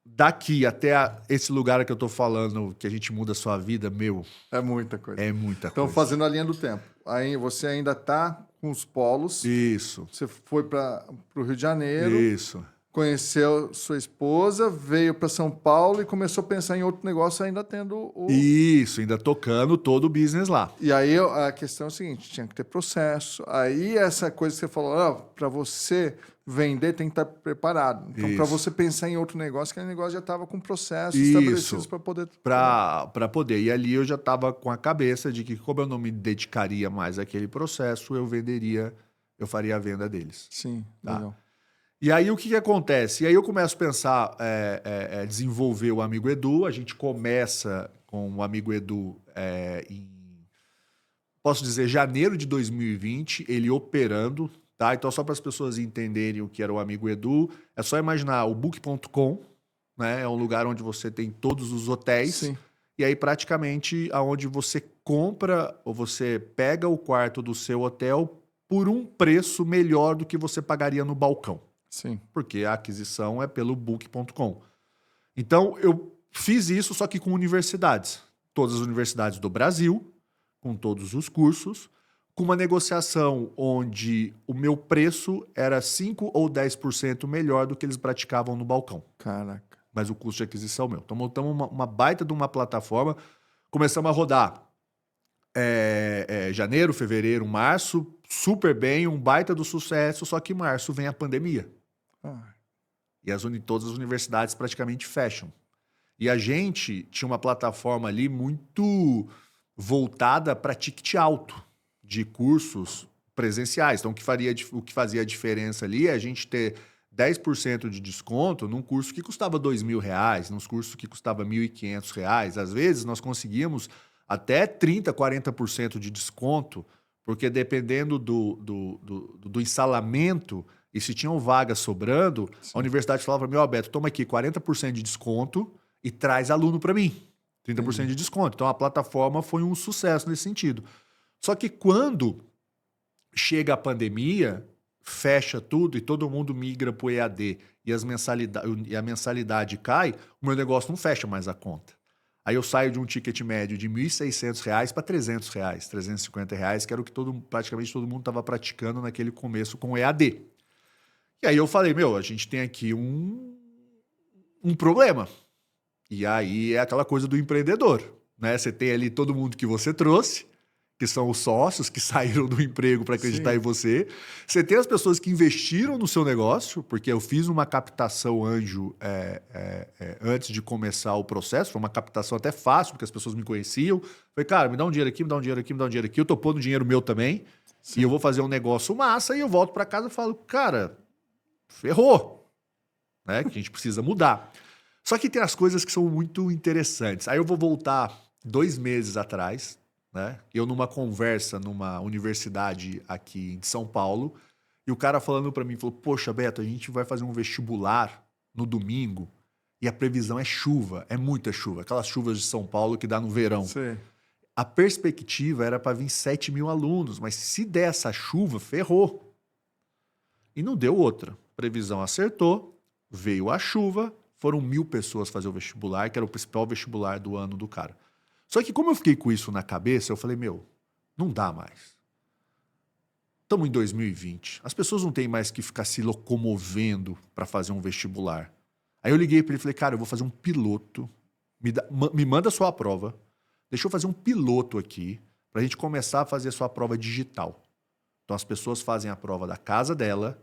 B: daqui até esse lugar que eu tô falando, que a gente muda a sua vida, meu...
A: É muita coisa.
B: É muita
A: então,
B: coisa.
A: fazendo a linha do tempo. Aí você ainda tá com os polos.
B: Isso.
A: Você foi para o Rio de Janeiro.
B: Isso.
A: conheceu sua esposa, veio para São Paulo e começou a pensar em outro negócio, ainda tendo o...
B: Isso, ainda tocando todo o business lá.
A: E aí a questão é o seguinte, tinha que ter processo. Aí essa coisa que você falou, para você vender tem que estar preparado. Então, para
B: Isso.
A: você pensar em outro negócio, aquele negócio já estava com processo
B: Isso.
A: estabelecido para poder...
B: Para poder. E ali eu já estava com a cabeça de que, como eu não me dedicaria mais àquele processo, eu faria a venda deles.
A: Sim,
B: Tá.
A: legal.
B: E aí o que acontece? E aí eu começo a pensar, desenvolver o Amigo Edu. A gente começa com o Amigo Edu em, posso dizer, janeiro de 2020, ele operando, tá? Então, só para as pessoas entenderem o que era o Amigo Edu, é só imaginar o book.com, né? É um lugar onde você tem todos os hotéis.
A: Sim.
B: E aí, praticamente, aonde você compra ou você pega o quarto do seu hotel por um preço melhor do que você pagaria no balcão.
A: Sim.
B: Porque a aquisição é pelo book.com. Então, eu fiz isso, só que com universidades. Todas as universidades do Brasil, com todos os cursos, com uma negociação onde o meu preço era 5 ou 10% melhor do que eles praticavam no balcão.
A: Caraca.
B: Mas o custo de aquisição é meu. Então, montamos uma baita de uma plataforma, começamos a rodar janeiro, fevereiro, março, super bem, um baita do sucesso, só que em março vem a pandemia. E todas as universidades praticamente fecham. E a gente tinha uma plataforma ali muito voltada para ticket alto de cursos presenciais. Então, o que fazia a diferença ali é a gente ter 10% de desconto num curso que custava R$2.000, num curso que custava R$1.500. Às vezes, nós conseguíamos até 30%, 40% de desconto, porque dependendo do ensalamento, e se tinham vagas sobrando, sim, a universidade falava para mim, Beto, toma aqui 40% de desconto e traz aluno para mim. 30% de desconto. Então, a plataforma foi um sucesso nesse sentido. Só que quando chega a pandemia, fecha tudo e todo mundo migra para o EAD e a mensalidade cai, o meu negócio não fecha mais a conta. Aí eu saio de um ticket médio de R$1.600 para R$300, R$350, que era o que praticamente todo mundo estava praticando naquele começo com o EAD. E aí eu falei, a gente tem aqui um problema. E aí é aquela coisa do empreendedor, né? Você tem ali todo mundo que você trouxe, que são os sócios que saíram do emprego para acreditar, sim, em você. Você tem as pessoas que investiram no seu negócio, porque eu fiz uma captação anjo antes de começar o processo. Foi uma captação até fácil, porque as pessoas me conheciam. Falei, cara, me dá um dinheiro aqui, me dá um dinheiro aqui, me dá um dinheiro aqui. Eu tô pondo dinheiro meu também. Sim. E eu vou fazer um negócio massa. E eu volto para casa e falo, cara, ferrou, né? Que a gente precisa mudar. Só que tem as coisas que são muito interessantes. Aí eu vou voltar 2 meses atrás, né? Eu numa conversa numa universidade aqui de São Paulo, e o cara falando para mim, falou, poxa, Beto, a gente vai fazer um vestibular no domingo e a previsão é chuva, é muita chuva, aquelas chuvas de São Paulo que dá no verão.
A: Sim.
B: A perspectiva era para vir 7 mil alunos, mas se der essa chuva, ferrou. E não deu outra. Previsão acertou, veio a chuva, foram 1.000 pessoas fazer o vestibular, que era o principal vestibular do ano do cara. Só que como eu fiquei com isso na cabeça, eu falei, não dá mais. Estamos em 2020. As pessoas não têm mais que ficar se locomovendo para fazer um vestibular. Aí eu liguei para ele e falei, cara, eu vou fazer um piloto. Me manda a sua prova. Deixa eu fazer um piloto aqui para a gente começar a fazer a sua prova digital. Então as pessoas fazem a prova da casa dela,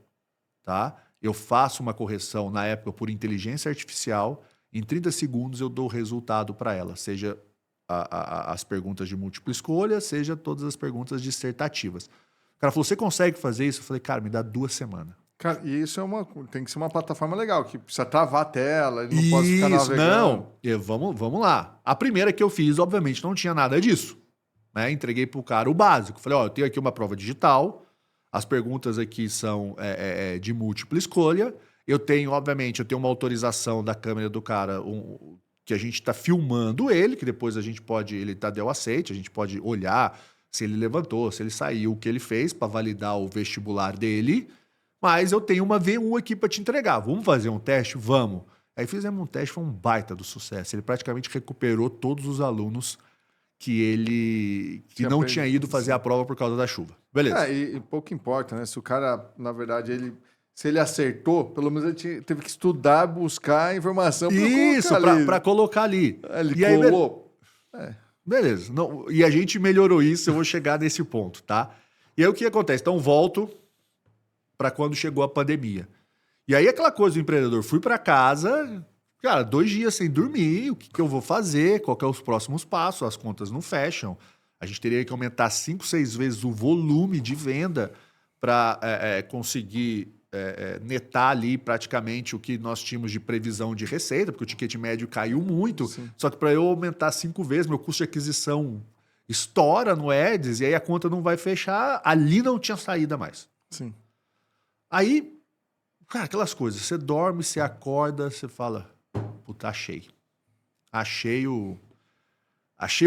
B: tá? Eu faço uma correção, na época, por inteligência artificial. Em 30 segundos eu dou o resultado para ela, seja as perguntas de múltipla escolha, seja todas as perguntas dissertativas. O cara falou, você consegue fazer isso? Eu falei, cara, me dá 2 semanas.
A: Cara, e isso tem que ser uma plataforma legal, que precisa travar a tela, ele não pode ficar navegando.
B: Não, vamos lá. A primeira que eu fiz, obviamente, não tinha nada disso. Né? Entreguei pro cara o básico. Falei, eu tenho aqui uma prova digital, as perguntas aqui são de múltipla escolha. Eu tenho uma autorização da câmera do cara, que a gente está filmando ele, que depois a gente pode, ele deu aceite, a gente pode olhar se ele levantou, se ele saiu, o que ele fez para validar o vestibular dele. Mas eu tenho uma V1 aqui para te entregar. Vamos fazer um teste? Vamos. Aí fizemos um teste, foi um baita do sucesso. Ele praticamente recuperou todos os alunos que não tinha ido fazer a prova por causa da chuva. Beleza.
A: E pouco importa, né? Se o cara, na verdade, se ele acertou, pelo menos ele teve que estudar, buscar informação
B: Isso, para colocar ali.
A: Ele
B: E aí,
A: colou.
B: beleza. Não, e a gente melhorou isso, eu vou chegar nesse ponto, tá? E aí o que acontece? Então volto para quando chegou a pandemia. E aí aquela coisa do empreendedor, fui para casa, cara, 2 dias sem dormir, o que eu vou fazer, qual que é os próximos passos, as contas não fecham. A gente teria que aumentar 5, 6 vezes o volume de venda para conseguir netar ali praticamente o que nós tínhamos de previsão de receita, porque o ticket médio caiu muito.
A: Sim.
B: Só que para eu aumentar 5 vezes, meu custo de aquisição estoura no Ads e aí a conta não vai fechar. Ali não tinha saída mais.
A: Sim.
B: Aí, cara, aquelas coisas. Você dorme, você acorda, você fala, puta, achei. Achei o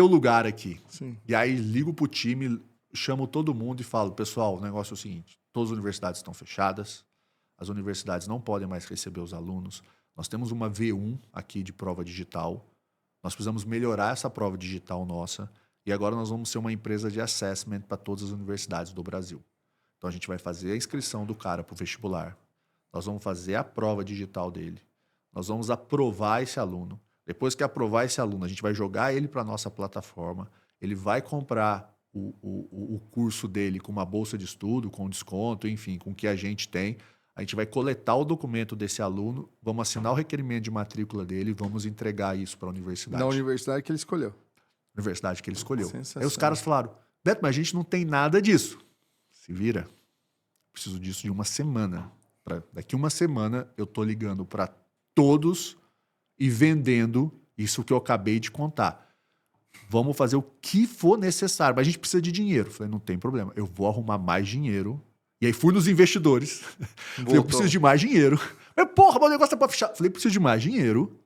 B: lugar aqui.
A: Sim.
B: E aí ligo pro time, chamo todo mundo e falo, pessoal, o negócio é o seguinte, todas as universidades estão fechadas, as universidades não podem mais receber os alunos, nós temos uma V1 aqui de prova digital, nós precisamos melhorar essa prova digital nossa e agora nós vamos ser uma empresa de assessment para todas as universidades do Brasil. Então a gente vai fazer a inscrição do cara para o vestibular, nós vamos fazer a prova digital dele, nós vamos aprovar esse aluno. Depois que aprovar esse aluno, a gente vai jogar ele para a nossa plataforma, ele vai comprar o curso dele com uma bolsa de estudo, com desconto, enfim, com o que a gente tem. A gente vai coletar o documento desse aluno, vamos assinar o requerimento de matrícula dele e vamos entregar isso para a universidade.
A: Na universidade que ele escolheu.
B: Universidade que ele escolheu.
A: Sensacional.
B: Aí os caras falaram, Beto, mas a gente não tem nada disso. Se vira. Preciso disso de uma semana. Daqui uma semana eu tô ligando para todos e vendendo isso que eu acabei de contar. Vamos fazer o que for necessário, mas a gente precisa de dinheiro. Falei, não tem problema, eu vou arrumar mais dinheiro. E aí fui nos investidores. Falei, eu preciso de mais dinheiro. Mas, porra, meu negócio tá pra fechar. Falei, preciso de mais dinheiro.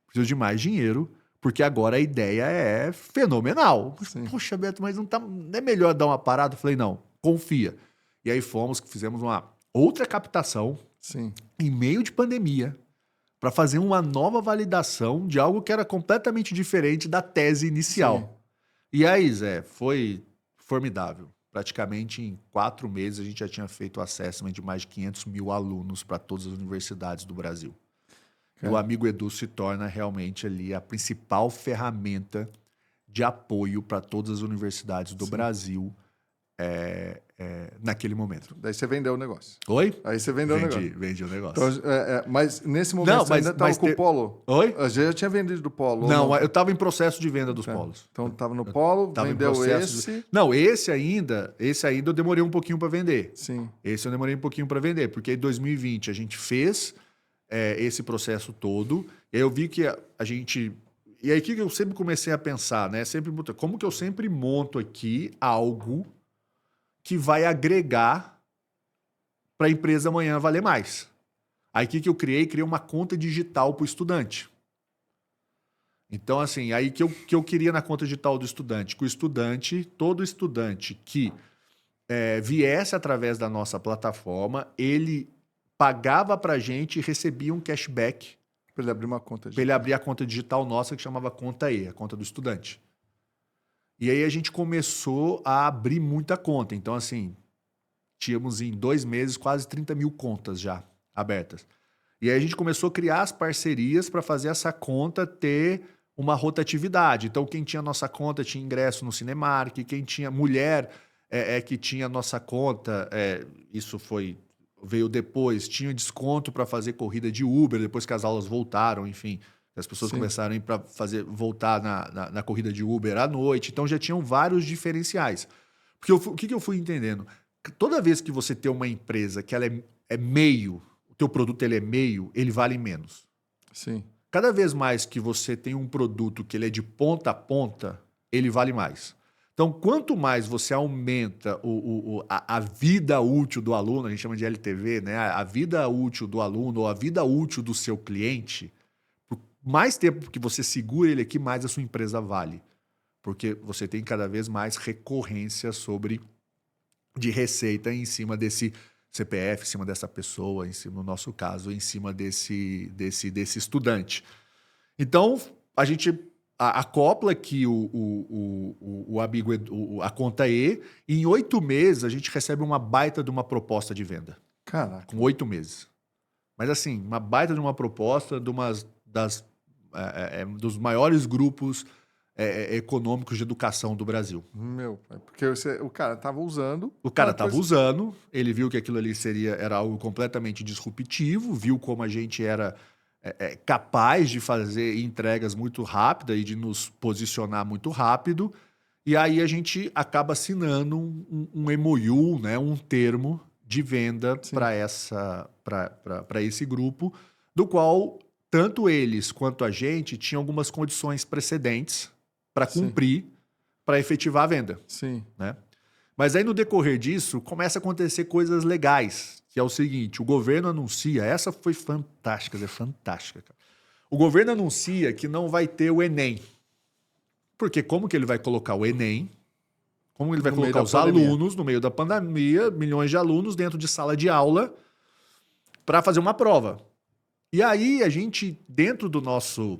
B: Preciso de mais dinheiro, porque agora a ideia é fenomenal.
A: Sim.
B: Poxa, Beto, mas não é melhor dar uma parada? Falei, não, confia. E aí fizemos uma outra captação.
A: Sim.
B: Em meio de pandemia, para fazer uma nova validação de algo que era completamente diferente da tese inicial.
A: Sim.
B: E aí, Zé, foi formidável. Praticamente em 4 meses a gente já tinha feito o assessment de mais de 500 mil alunos para todas as universidades do Brasil. E o Amigo Edu se torna realmente ali a principal ferramenta de apoio para todas as universidades do Brasil naquele momento.
A: Daí você vendeu o negócio.
B: Oi?
A: Aí você vendeu o negócio.
B: Vendi o negócio.
A: Então, mas nesse momento você ainda estava com o Polo?
B: Oi?
A: Eu já tinha vendido do Polo?
B: Não, eu estava em processo de venda dos polos.
A: Então estava no Polo, vendeu esse.
B: Não, esse ainda eu demorei um pouquinho para vender.
A: Sim.
B: Esse eu demorei um pouquinho para vender, porque em 2020 a gente fez esse processo todo, e aí eu vi que a gente... E aí que eu sempre comecei a pensar, né? Como que eu sempre monto aqui algo que vai agregar para a empresa amanhã valer mais. Aí o que eu criei? Criei uma conta digital para o estudante. Então, assim, aí que eu queria na conta digital do estudante? Que o estudante, todo estudante que viesse através da nossa plataforma, ele pagava para a gente e recebia um cashback.
A: Para ele abrir uma conta.
B: Para ele abrir a conta digital nossa, que chamava Conta E, a conta do estudante. E aí a gente começou a abrir muita conta. Então, assim, tínhamos em 2 meses quase 30 mil contas já abertas. E aí a gente começou a criar as parcerias para fazer essa conta ter uma rotatividade. Então, quem tinha nossa conta tinha ingresso no Cinemark, quem tinha mulher que tinha nossa conta, isso veio depois, tinha desconto para fazer corrida de Uber, depois que as aulas voltaram, enfim... As pessoas começaram para voltar na corrida de Uber à noite. Então, já tinham vários diferenciais. Porque o que eu fui entendendo? Toda vez que você tem uma empresa que ela é meio, o teu produto ele é meio, ele vale menos.
A: Sim.
B: Cada vez mais que você tem um produto que ele é de ponta a ponta, ele vale mais. Então, quanto mais você aumenta a vida útil do aluno, a gente chama de LTV, né? A vida útil do aluno ou a vida útil do seu cliente... Mais tempo que você segura ele aqui, mais a sua empresa vale. Porque você tem cada vez mais recorrência de receita em cima desse CPF, em cima dessa pessoa, no nosso caso, em cima desse estudante. Então, a gente acopla aqui a conta E, e em 8 meses a gente recebe uma baita de uma proposta de venda.
A: Caraca.
B: Com 8 meses. Mas assim, uma baita de uma proposta de dos maiores grupos econômicos de educação do Brasil.
A: Meu, porque o cara tava usando.
B: O cara estava usando, ele viu que aquilo ali era algo completamente disruptivo, viu como a gente era capaz de fazer entregas muito rápidas e de nos posicionar muito rápido. E aí a gente acaba assinando um MOU, né, um termo de venda para esse grupo, do qual tanto eles quanto a gente tinham algumas condições precedentes para cumprir, para efetivar a venda.
A: Sim.
B: Né? Mas aí no decorrer disso, começa a acontecer coisas legais, que é o seguinte, o governo anuncia, essa foi fantástica, cara. O governo anuncia que não vai ter o Enem. Porque como que ele vai colocar o Enem? Como ele vai colocar os alunos no meio da pandemia, milhões de alunos dentro de sala de aula para fazer uma prova. E aí a gente, dentro do nosso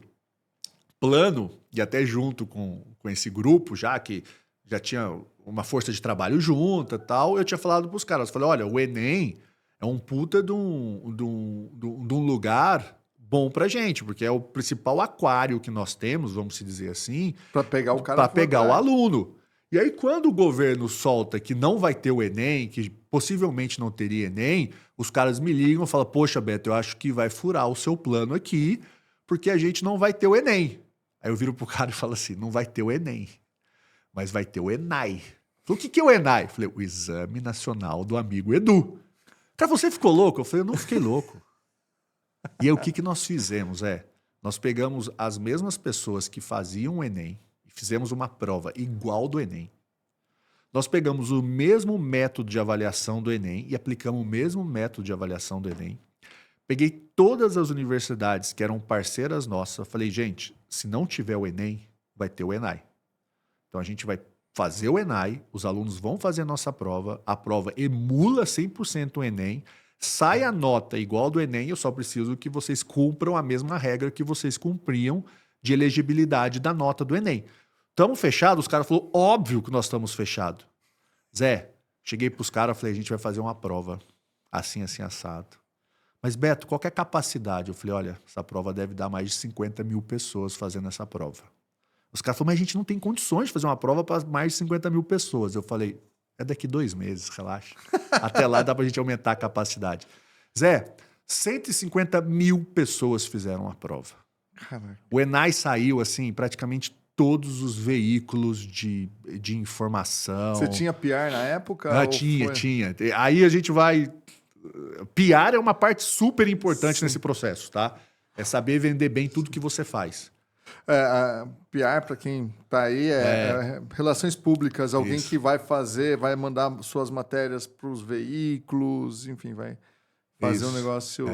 B: plano, e até junto com esse grupo, já que já tinha uma força de trabalho junta e tal, eu tinha falado para os caras, falei, olha, o Enem é um puta de um lugar bom pra gente, porque é o principal aquário que nós temos, vamos dizer assim,
A: para pegar o cara,
B: para pegar o aluno. E aí quando o governo solta que não vai ter o Enem, que possivelmente não teria Enem, os caras me ligam e falam, poxa, Beto, eu acho que vai furar o seu plano aqui, porque a gente não vai ter o Enem. Aí eu viro pro cara e falo assim, não vai ter o Enem, mas vai ter o ENAI. Falei, o que é o ENAI? Eu falei, o Exame Nacional do Amigo Edu. Cara, você ficou louco? Eu falei, eu não fiquei louco. E aí o que nós fizemos? Nós pegamos as mesmas pessoas que faziam o Enem e fizemos uma prova igual do Enem. Nós pegamos o mesmo método de avaliação do Enem e aplicamos o mesmo método de avaliação do Enem. Peguei todas as universidades que eram parceiras nossas, falei, gente, se não tiver o Enem, vai ter o ENAI. Então a gente vai fazer o ENAI, os alunos vão fazer a nossa prova, a prova emula 100% o Enem, sai a nota igual do Enem, eu só preciso que vocês cumpram a mesma regra que vocês cumpriam de elegibilidade da nota do Enem. Estamos fechados? Os caras falaram, óbvio que nós estamos fechados. Zé, cheguei para os caras e falei, a gente vai fazer uma prova assim, assim, assado. Mas, Beto, qual que é a capacidade? Eu falei, olha, essa prova deve dar mais de 50 mil pessoas fazendo essa prova. Os caras falaram, mas a gente não tem condições de fazer uma prova para mais de 50 mil pessoas. Eu falei, é daqui 2 meses, relaxa. Até lá dá para a gente aumentar a capacidade. Zé, 150 mil pessoas fizeram a prova.
A: Caraca.
B: O ENAI saiu, assim, praticamente todos os veículos de informação.
A: Você tinha PR na época?
B: Tinha. Aí a gente vai... PR é uma parte super importante nesse processo, tá? É saber vender bem tudo que você faz.
A: PR, para quem tá aí, relações públicas. Alguém que vai mandar suas matérias para os veículos, enfim, vai fazer um negócio...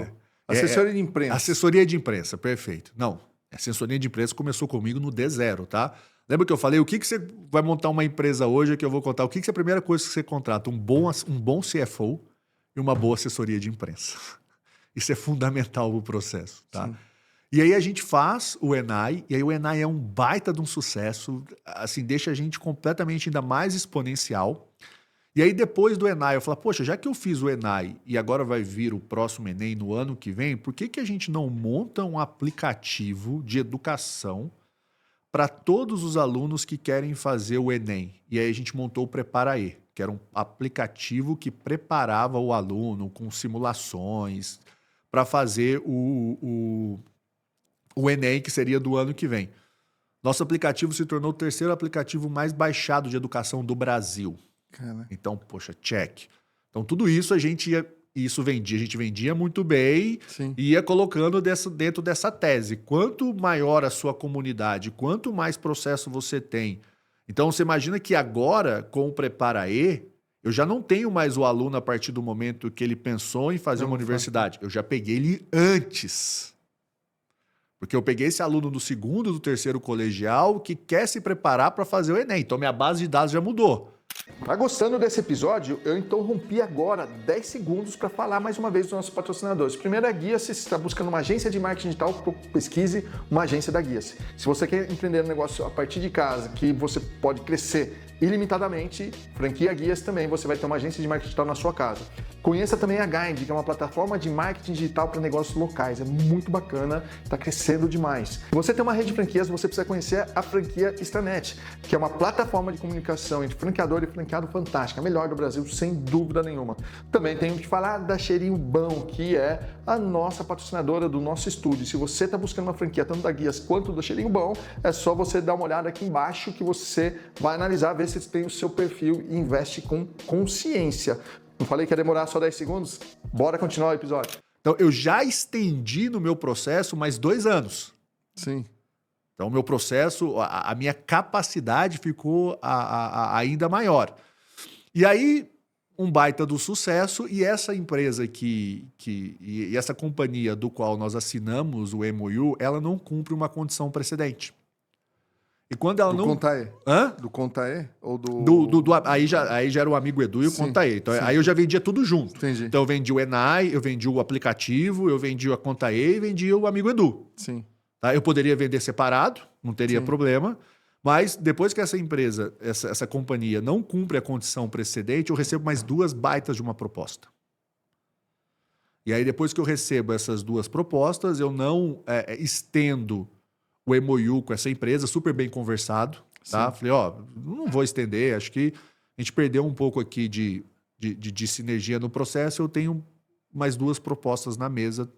A: Assessoria de imprensa.
B: Assessoria de imprensa, perfeito. Não, a assessoria de imprensa começou comigo no D0, tá? Lembra que eu falei, o que você vai montar uma empresa hoje, que eu vou contar? O que é a primeira coisa que você contrata? Um bom CFO e uma boa assessoria de imprensa. Isso é fundamental para o processo, tá? Sim. E aí a gente faz o ENAI, e aí o ENAI é um baita de um sucesso, assim, deixa a gente completamente ainda mais exponencial. E aí depois do ENAI, eu falo, poxa, já que eu fiz o ENAI e agora vai vir o próximo Enem no ano que vem, por que a gente não monta um aplicativo de educação para todos os alunos que querem fazer o Enem? E aí a gente montou o Preparaê, que era um aplicativo que preparava o aluno com simulações para fazer o Enem, que seria do ano que vem. Nosso aplicativo se tornou o 3º aplicativo mais baixado de educação do Brasil.
A: Caramba.
B: Então, poxa, check. Então, tudo isso a gente vendia muito bem.
A: Sim.
B: E ia colocando dentro dessa tese. Quanto maior a sua comunidade, quanto mais processo você tem. Então, você imagina que agora, com o Preparaê, eu já não tenho mais o aluno a partir do momento que ele pensou em fazer uma universidade. Eu já peguei ele antes. Porque eu peguei esse aluno do 2º, do 3º colegial que quer se preparar para fazer o Enem. Então, minha base de dados já mudou.
A: Tá gostando desse episódio? Eu interrompi agora 10 segundos para falar mais uma vez dos nossos patrocinadores. Primeiro, a Guia-se. Se você está buscando uma agência de marketing digital, pesquise uma agência da Guia-se. Se você quer empreender um negócio a partir de casa, que você pode crescer ilimitadamente, franquia Guia-se também, você vai ter uma agência de marketing digital na sua casa. Conheça também a Guide, que é uma plataforma de marketing digital para negócios locais. É muito bacana, está crescendo demais. Se você tem uma rede de franquias, você precisa conhecer a franquia Extranet, que é uma plataforma de comunicação entre franqueador e franqueado fantástica, a melhor do Brasil, sem dúvida nenhuma. Também tenho que falar da Cheirinho Bom, que é a nossa patrocinadora do nosso estúdio. Se você está buscando uma franquia tanto da Guias quanto do Cheirinho Bom, é só você dar uma olhada aqui embaixo que você vai analisar, ver se tem o seu perfil e investe com consciência. Não falei que ia demorar só 10 segundos? Bora continuar o episódio.
B: Então, eu já estendi no meu processo mais 2 anos.
A: Sim.
B: Então, o meu processo, a minha capacidade ficou ainda maior. E aí, um baita do sucesso, e essa empresa e essa companhia do qual nós assinamos o MOU, ela não cumpre uma condição precedente. E quando ela não...
A: Contaê.
B: Hã?
A: Do Contaê? Ou
B: aí já era o amigo Edu e o Contaê. Então,
A: sim.
B: aí eu já vendia tudo junto.
A: Entendi.
B: Então eu vendi o Enai, eu vendi o aplicativo, eu vendi a Contaê e vendi o amigo Edu.
A: Sim.
B: Tá? Eu poderia vender separado, não teria
A: Sim.
B: problema. Mas depois que essa empresa, essa companhia não cumpre a condição precedente, eu recebo mais 2 baitas de uma proposta. E aí depois que eu recebo essas 2 propostas, eu não estendo o MOU com essa empresa, super bem conversado, tá?
A: Sim.
B: Falei, não vou estender, acho que a gente perdeu um pouco aqui de sinergia no processo, eu tenho mais 2 propostas na mesa,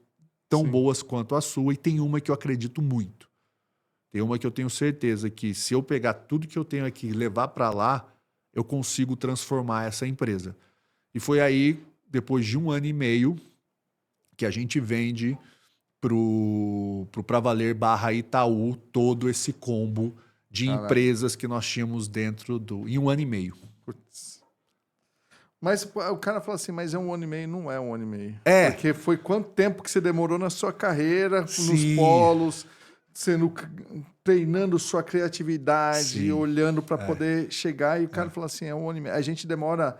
B: tão
A: Sim.
B: boas quanto a sua, e tem uma que eu acredito muito. Tem uma que eu tenho certeza que se eu pegar tudo que eu tenho aqui e levar para lá, eu consigo transformar essa empresa. E foi aí, depois de 1 ano e meio, que a gente vende pro Pra Valer / Itaú todo esse combo de empresas que nós tínhamos dentro em 1 ano e meio.
A: Putz. Mas o cara fala assim, mas é 1 ano e meio, não é 1 ano e meio.
B: É.
A: Porque foi quanto tempo que você demorou na sua carreira,
B: Sim.
A: nos polos, treinando sua criatividade,
B: Sim.
A: olhando para poder chegar, e o cara fala assim, é 1 ano e meio. A gente demora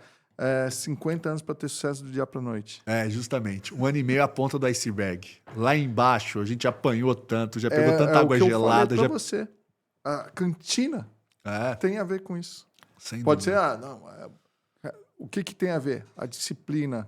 A: 50 anos para ter sucesso do dia para noite.
B: Justamente. 1 ano e meio é a ponta do iceberg. Lá embaixo, a gente apanhou tanto, já pegou tanta água
A: o que
B: gelada.
A: Eu falei pra você. A cantina tem a ver com isso.
B: Sem
A: Pode
B: dúvida.
A: ser, o que tem a ver? A disciplina,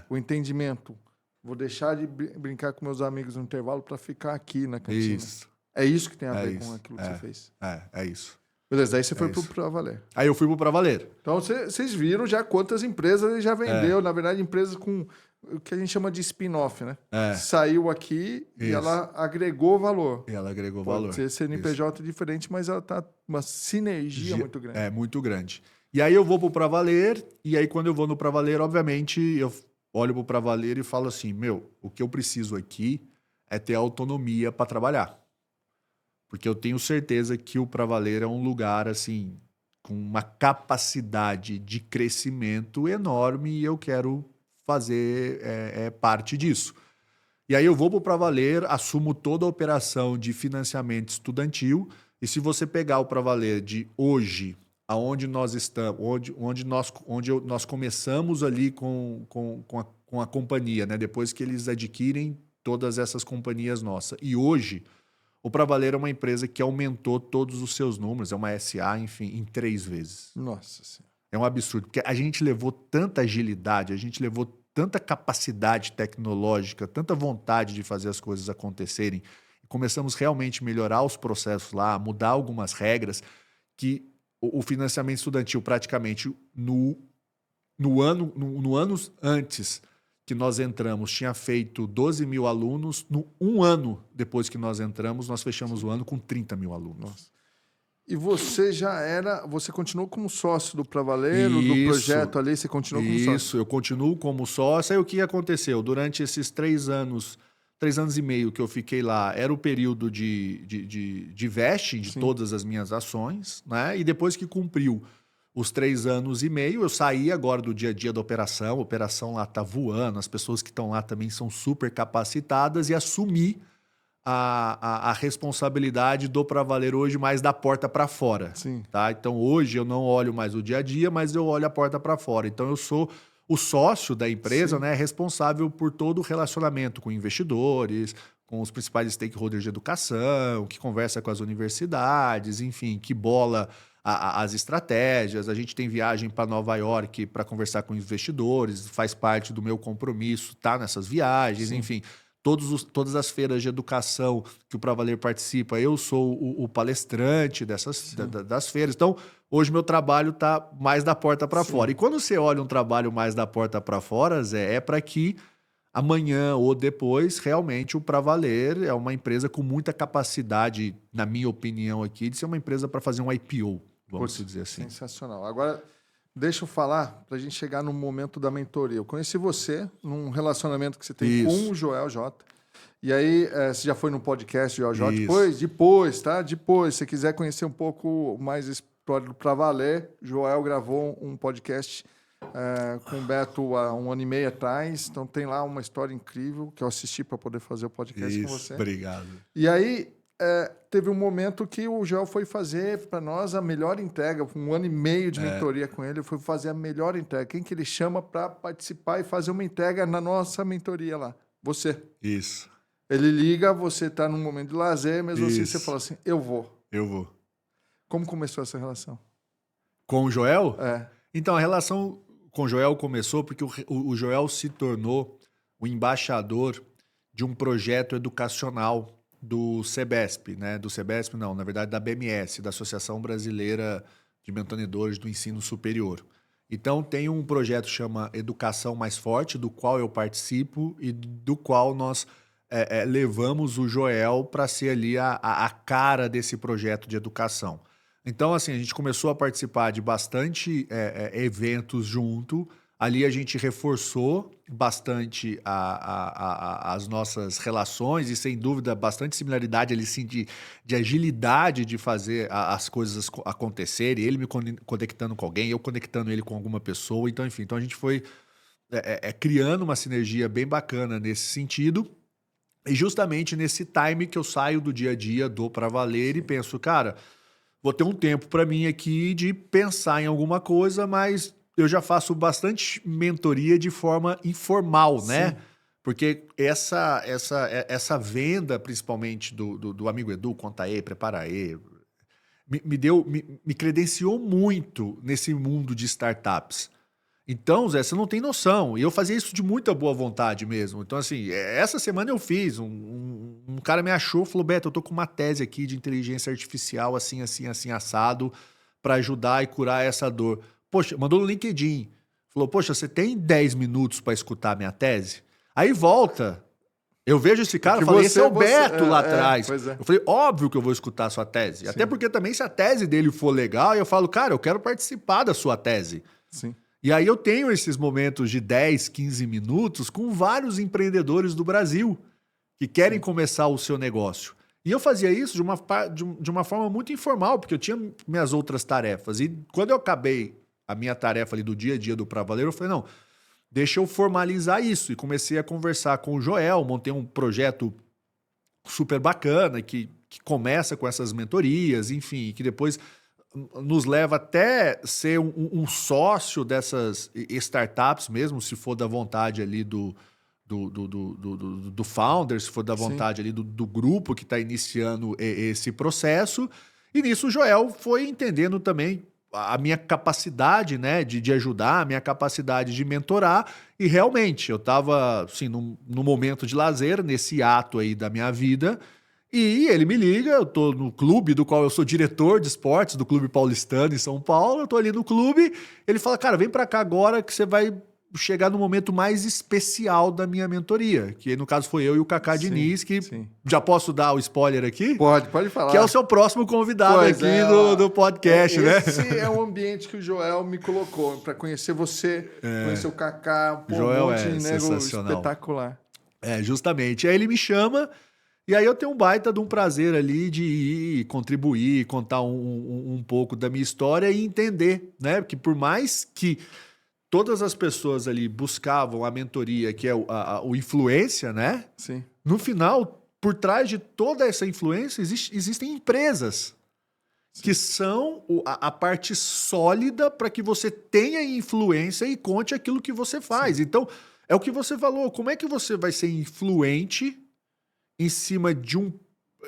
A: o entendimento. Vou deixar de brincar com meus amigos no intervalo para ficar aqui na cantina.
B: Isso.
A: É isso que tem a ver
B: isso.
A: com aquilo que você fez.
B: É isso.
A: Beleza, aí você foi pro Pra Valer.
B: Aí eu fui pro Pra Valer.
A: Então vocês viram já quantas empresas ele já vendeu. Na verdade, empresas com o que a gente chama de spin-off, né? Saiu aqui e ela agregou valor.
B: E ela agregou
A: Pode
B: valor.
A: ser CNPJ diferente, mas ela tá uma sinergia muito grande.
B: É, muito grande. E aí eu vou pro Pra Valer, e aí quando eu vou no Pra Valer, obviamente, eu olho pro Pra Valer e falo assim, o que eu preciso aqui é ter autonomia para trabalhar. Porque eu tenho certeza que o Pra Valer é um lugar, assim, com uma capacidade de crescimento enorme e eu quero fazer parte disso. E aí eu vou para o Pra Valer, assumo toda a operação de financiamento estudantil, e se você pegar o Pra Valer de hoje, aonde nós estamos, onde nós começamos ali com a companhia, né? Depois que eles adquirem todas essas companhias nossas. E hoje, o Pra Valer é uma empresa que aumentou todos os seus números, é uma SA, enfim, em 3 vezes.
A: Nossa Senhora.
B: É um absurdo, porque a gente levou tanta agilidade, a gente levou tanta capacidade tecnológica, tanta vontade de fazer as coisas acontecerem, e começamos realmente a melhorar os processos lá, mudar algumas regras, que o financiamento estudantil praticamente no ano antes que nós entramos tinha feito 12 mil alunos, no 1 ano depois que nós entramos, nós fechamos o ano com 30 mil alunos.
A: Nossa. E você continuou como sócio do Pra Valer, do projeto ali, você continuou como sócio?
B: Isso, eu continuo como sócio. Aí o que aconteceu? Durante esses 3 anos e meio que eu fiquei lá, era o período de vesting de todas as minhas ações, né? E depois que cumpriu os 3 anos e meio, eu saí agora do dia a dia da operação, a operação lá está voando, as pessoas que estão lá também são super capacitadas, e assumi a responsabilidade do Pra Valer hoje mais da porta para fora.
A: Sim.
B: Tá? Então hoje eu não olho mais o dia a dia, mas eu olho a porta para fora. Então eu sou o sócio da empresa, né, responsável por todo o relacionamento com investidores, com os principais stakeholders de educação, que conversa com as universidades, enfim, que bola as estratégias, a gente tem viagem para Nova York para conversar com investidores, faz parte do meu compromisso, tá nessas viagens, enfim. Todas as feiras de educação que o Pra Valer participa, eu sou o palestrante das feiras. Então, hoje meu trabalho está mais da porta para fora. E quando você olha um trabalho mais da porta para fora, Zé, é para que amanhã ou depois, realmente, o Pra Valer é uma empresa com muita capacidade, na minha opinião aqui, de ser uma empresa para fazer um IPO, vamos dizer assim.
A: Sensacional. Agora, deixa eu falar para a gente chegar no momento da mentoria. Eu conheci você num relacionamento que você tem com o Joel J. E aí, você já foi no podcast Joel J. Depois, tá? Depois, se você quiser conhecer um pouco mais a história do Pra Valer, Joel gravou um podcast com o Beto há 1 ano e meio atrás. Então, tem lá uma história incrível que eu assisti para poder fazer o podcast com você.
B: Obrigado.
A: E aí, teve um momento que o Joel foi fazer para nós a melhor entrega, 1 ano e meio de mentoria com ele, foi fazer a melhor entrega. Quem que ele chama para participar e fazer uma entrega na nossa mentoria lá? Você.
B: Isso.
A: Ele liga, você está num momento de lazer, mesmo assim você fala assim, eu vou.
B: Eu vou.
A: Como começou essa relação?
B: Com o Joel?
A: É.
B: Então, a relação com o Joel começou porque o Joel se tornou o embaixador de um projeto educacional do SEBESP, né? Do SEBESP, não, na verdade da BMS, da Associação Brasileira de Mantenedores do Ensino Superior. Então, tem um projeto que chama Educação Mais Forte, do qual eu participo e do qual nós levamos o Joel para ser ali a cara desse projeto de educação. Então, assim, a gente começou a participar de bastante eventos junto. Ali a gente reforçou bastante as nossas relações e, sem dúvida, bastante similaridade ali, sim, de agilidade de fazer as coisas acontecerem. Ele me conectando com alguém, eu conectando ele com alguma pessoa. Então, enfim, então a gente foi criando uma sinergia bem bacana nesse sentido. E justamente nesse time que eu saio do dia a dia, do Pra Valer e penso, cara, vou ter um tempo para mim aqui de pensar em alguma coisa, mas eu já faço bastante mentoria de forma informal, né? Porque essa venda, principalmente do amigo Edu, conta aí, prepara aí, me credenciou muito nesse mundo de startups. Então, Zé, você não tem noção. E eu fazia isso de muita boa vontade mesmo. Então, assim, essa semana eu fiz. Um cara me achou, falou, Beto, eu tô com uma tese aqui de inteligência artificial, assim, assado, para ajudar e curar essa dor. Poxa, mandou no LinkedIn. Falou, poxa, você tem 10 minutos para escutar a minha tese? Aí volta. Eu vejo esse cara e falei, esse é o Beto lá atrás. Eu falei, óbvio que eu vou escutar a sua tese. Sim. Até porque também se a tese dele for legal, eu falo, cara, eu quero participar da sua tese.
A: Sim.
B: E aí eu tenho esses momentos de 10, 15 minutos com vários empreendedores do Brasil que querem começar o seu negócio. E eu fazia isso de uma forma muito informal, porque eu tinha minhas outras tarefas. E quando eu acabei a minha tarefa ali do dia a dia do Pra Valer, eu falei, não, deixa eu formalizar isso. E comecei a conversar com o Joel, montei um projeto super bacana que começa com essas mentorias, enfim, que depois nos leva até ser um sócio dessas startups mesmo, se for da vontade ali do founder, se for da vontade ali do grupo que está iniciando esse processo. E nisso o Joel foi entendendo também a minha capacidade, né, de ajudar, a minha capacidade de mentorar. E realmente eu estava assim, no momento de lazer, nesse ato aí da minha vida. E ele me liga, eu tô no clube do qual eu sou diretor de esportes, do Clube Paulistano em São Paulo, eu tô ali no clube, ele fala, cara, vem pra cá agora que você vai chegar no momento mais especial da minha mentoria, que no caso foi eu e o Kaká Diniz, que já posso dar o spoiler aqui?
A: Pode falar.
B: Que é o seu próximo convidado do podcast, né?
A: Esse é o ambiente que o Joel me colocou, para conhecer você, conhecer o Kaká,
B: Joel
A: um monte de
B: sensacional.
A: Espetacular.
B: Justamente. Aí ele me chama. E aí eu tenho um baita de um prazer ali de ir, contribuir, contar um pouco da minha história e entender, né? Porque por mais que todas as pessoas ali buscavam a mentoria, que é o influência, né?
A: Sim.
B: No final, por trás de toda essa influência, existem empresas que são a parte sólida para que você tenha influência e conte aquilo que você faz. Sim. Então, é o que você falou. Como é que você vai ser influente em cima de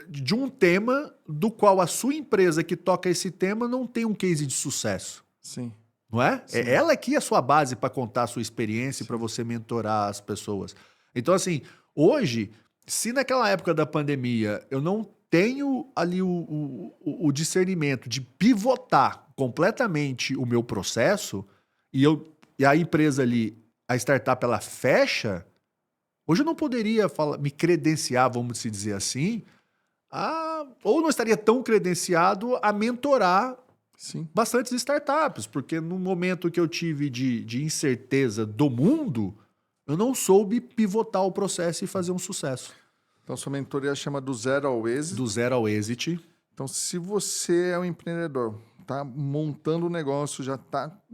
B: de um tema do qual a sua empresa que toca esse tema não tem um case de sucesso.
A: Sim.
B: Não é?
A: Sim.
B: É ela aqui a sua base para contar a sua experiência, para você mentorar as pessoas. Então, assim, hoje, se naquela época da pandemia eu não tenho ali o discernimento de pivotar completamente o meu processo e a empresa ali, a startup, ela fecha, hoje eu não poderia me credenciar, vamos se dizer assim, ou não estaria tão credenciado a mentorar
A: Sim.
B: bastantes startups, porque no momento que eu tive de incerteza do mundo, eu não soube pivotar o processo e fazer um sucesso.
A: Então, sua mentoria chama do zero ao êxito.
B: Do zero ao exit.
A: Então, se você é um empreendedor, tá montando um negócio,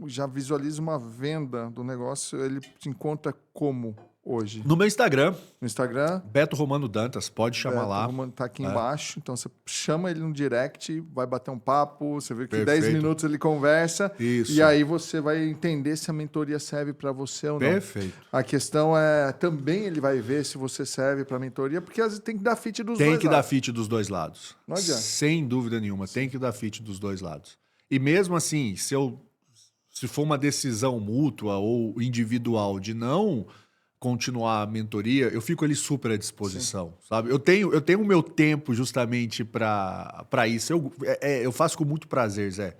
A: já visualiza uma venda do negócio, ele te encontra como hoje?
B: No meu Instagram,
A: No Instagram,
B: Beto Romano Dantas, pode chamar
A: Beto
B: lá.
A: Romano tá aqui embaixo. Então, você chama ele no direct, vai bater um papo, você vê que em
B: Perfeito.
A: 10 minutos ele conversa.
B: Isso.
A: E aí você vai entender se a mentoria serve para você ou não.
B: Perfeito.
A: A questão é, também ele vai ver se você serve para a mentoria, porque às vezes tem que dar fit dos dois
B: Tem que dar
A: lados.
B: fit dos dois lados.
A: Não adianta.
B: Sem dúvida nenhuma, tem que dar fit dos dois lados. E mesmo assim, se for uma decisão mútua ou individual de não continuar a mentoria, eu fico ali super à disposição, sabe? Eu tenho o meu tempo justamente para isso. Eu faço com muito prazer, Zé.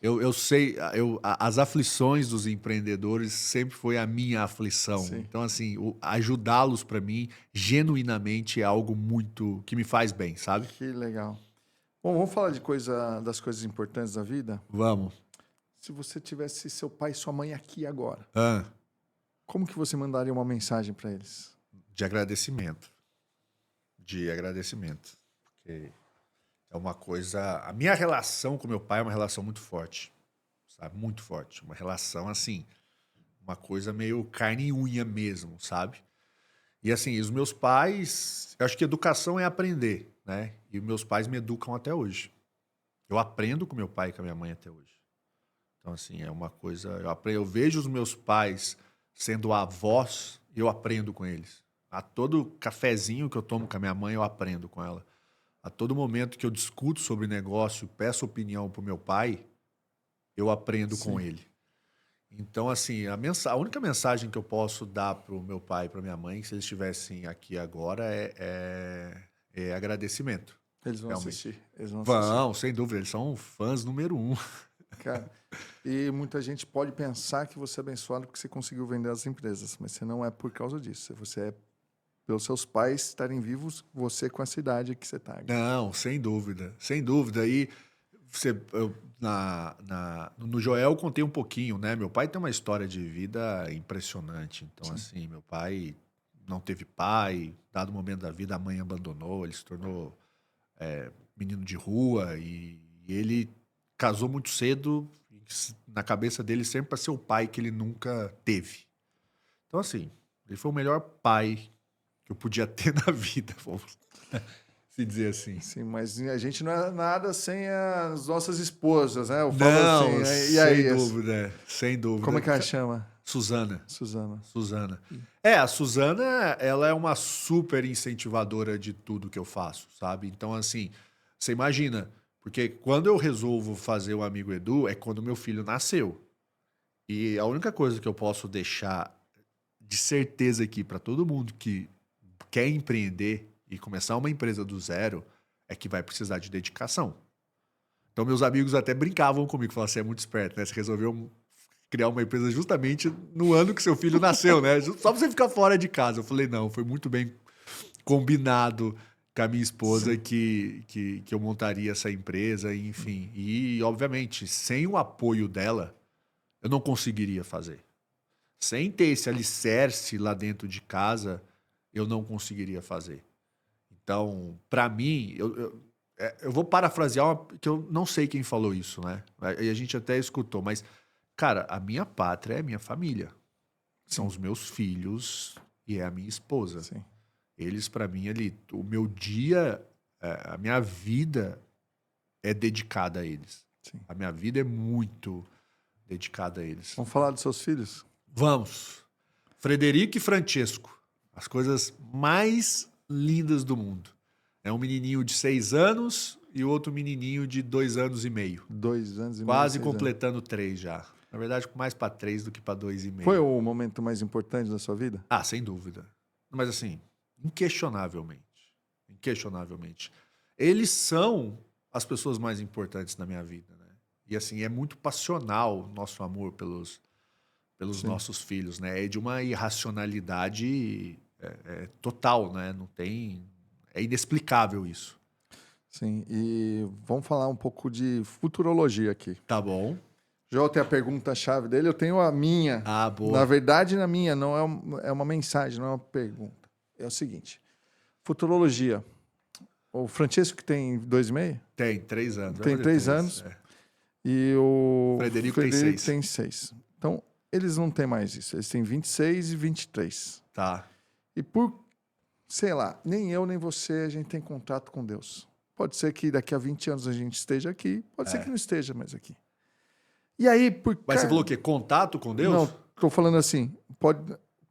B: Eu sei, as aflições dos empreendedores sempre foi a minha aflição.
A: Sim.
B: Então, assim, ajudá-los para mim, genuinamente, é algo muito que me faz bem, sabe?
A: Que legal. Bom, vamos falar das coisas importantes da vida?
B: Vamos.
A: Se você tivesse seu pai e sua mãe aqui agora,
B: Ah,
A: como que você mandaria uma mensagem para eles?
B: de agradecimento. De agradecimento. Porque é uma coisa... A minha relação com meu pai é uma relação muito forte. Sabe? Muito forte. Uma relação, assim, uma coisa meio carne e unha mesmo, sabe? E assim, os meus pais... Eu acho que educação é aprender, né? E meus pais me educam até hoje. Eu aprendo com meu pai e com a minha mãe até hoje. Então, assim, é uma coisa... Eu vejo os meus pais sendo avós e eu aprendo com eles. A todo cafezinho que eu tomo com a minha mãe, eu aprendo com ela. A todo momento que eu discuto sobre negócio, peço opinião para o meu pai, eu aprendo com ele. Então, assim, a única mensagem que eu posso dar para o meu pai e para minha mãe, se eles estivessem aqui agora, é agradecimento.
A: Eles vão
B: Realmente.
A: assistir. Eles vão
B: Vão, sem dúvida, eles são fãs número 1.
A: Cara, e muita gente pode pensar que você é abençoado porque você conseguiu vender as empresas, mas você não é por causa disso. Você é pelos seus pais estarem vivos, você com essa idade que você está.
B: Não, sem dúvida, sem dúvida. E no Joel eu contei um pouquinho, né? Meu pai tem uma história de vida impressionante. Então, assim, meu pai não teve pai, dado momento da vida, a mãe abandonou, ele se tornou menino de rua e ele casou muito cedo, na cabeça dele sempre para ser o pai que ele nunca teve. Então, assim, ele foi o melhor pai que eu podia ter na vida, vamos se dizer assim.
A: Sim, mas a gente não é nada sem as nossas esposas, né? Eu falo
B: Não,
A: assim, e aí,
B: sem dúvida, sem dúvida.
A: como é que ela chama?
B: Suzana.
A: Suzana.
B: A Suzana, ela é uma super incentivadora de tudo que eu faço, sabe? Então, assim, você imagina, porque quando eu resolvo fazer o Amigo Edu é quando meu filho nasceu. E a única coisa que eu posso deixar de certeza aqui para todo mundo que quer empreender e começar uma empresa do zero é que vai precisar de dedicação. Então, meus amigos até brincavam comigo, falavam, você é muito esperto, né? Você resolveu criar uma empresa justamente no ano que seu filho nasceu, né? Só pra você ficar fora de casa. Eu falei, não, foi muito bem combinado com a minha esposa que eu montaria essa empresa, enfim. E, obviamente, sem o apoio dela, eu não conseguiria fazer. Sem ter esse alicerce lá dentro de casa, eu não conseguiria fazer. Então, para mim, eu vou parafrasear, que eu não sei quem falou isso, né? E a gente até escutou, mas, cara, a minha pátria é a minha família. São os meus filhos e é a minha esposa.
A: Sim.
B: Eles, para mim, ali, o meu dia, a minha vida é dedicada a eles.
A: Sim.
B: A minha vida é muito dedicada a eles.
A: Vamos falar dos seus filhos?
B: Vamos. Frederico e Francesco. As coisas mais lindas do mundo. É um menininho de 6 anos e o outro menininho de 2 anos e meio.
A: 2 anos e meio.
B: Quase
A: 6 anos.
B: completando 3 já. Na verdade, mais para 3 do que para 2,5.
A: Foi o momento mais importante da sua vida?
B: Ah, sem dúvida. Mas assim, inquestionavelmente. Inquestionavelmente. Eles são as pessoas mais importantes na minha vida, né? E assim, é muito passional nosso amor pelos nossos filhos, né? É de uma irracionalidade total, né? Não tem... É inexplicável isso.
A: Sim, e vamos falar um pouco de futurologia aqui.
B: Tá bom.
A: João tem a pergunta-chave dele, eu tenho a minha.
B: Ah, boa.
A: Na verdade, na minha, não é uma mensagem, não é uma pergunta. É o seguinte, futurologia. O Francesco que tem 2,5?
B: Tem 3 anos.
A: Tem 3 anos.
B: É.
A: E o
B: Frederico tem 6.
A: tem 6. Então, eles não têm mais isso. Eles têm 26 e 23.
B: Tá.
A: E por, sei lá, nem eu nem você, a gente tem contato com Deus. Pode ser que daqui a 20 anos a gente esteja aqui, pode ser que não esteja mais aqui. E aí, por
B: Mas você falou o quê? Contato com Deus?
A: Não, tô falando assim,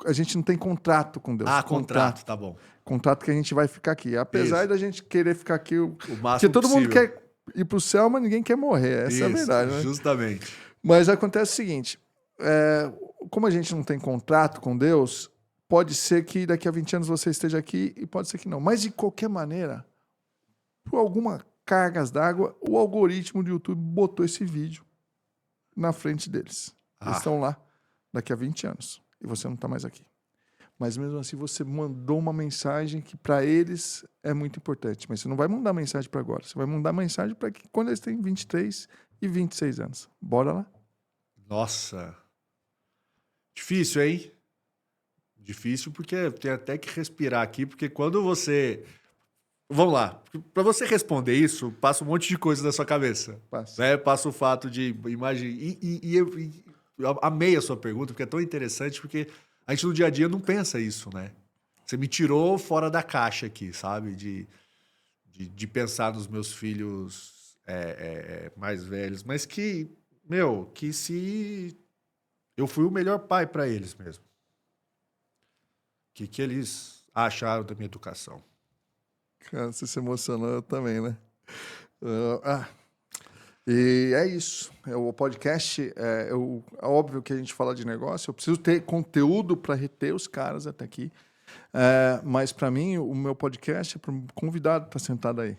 A: a gente não tem contrato com Deus.
B: Ah, contrato, tá bom.
A: Contrato que a gente vai ficar aqui. Apesar
B: Isso.
A: da gente querer ficar aqui,
B: O
A: porque
B: máximo
A: todo mundo
B: possível.
A: quer ir pro céu, mas ninguém quer morrer. Essa é a
B: Isso,
A: verdade, né?
B: justamente.
A: Mas acontece o seguinte, como a gente não tem contrato com Deus, pode ser que daqui a 20 anos você esteja aqui e pode ser que não. Mas de qualquer maneira, por alguma cargas d'água, o algoritmo do YouTube botou esse vídeo na frente deles. Eles estão lá daqui a 20 anos e você não está mais aqui. Mas mesmo assim você mandou uma mensagem que para eles é muito importante. Mas você não vai mandar mensagem para agora. Você vai mandar mensagem para que quando eles têm 23 e 26 anos. Bora lá?
B: Nossa. Difícil, hein? Difícil porque tem até que respirar aqui, porque quando você... Vamos lá. Para você responder isso, passa um monte de coisa na sua cabeça.
A: Passa.
B: Né? Passa o fato de imagem. Eu amei a sua pergunta, porque é tão interessante, porque a gente no dia a dia não pensa isso, né? Você me tirou fora da caixa aqui, sabe? De pensar nos meus filhos mais velhos, mas que se eu fui o melhor pai para eles mesmo. Que eles acharam da minha educação.
A: Cara, você se emocionou, eu também, né? E é isso. O podcast, é óbvio que a gente fala de negócio, eu preciso ter conteúdo para reter os caras até aqui. Mas para mim, o meu podcast é para um convidado estar sentado aí.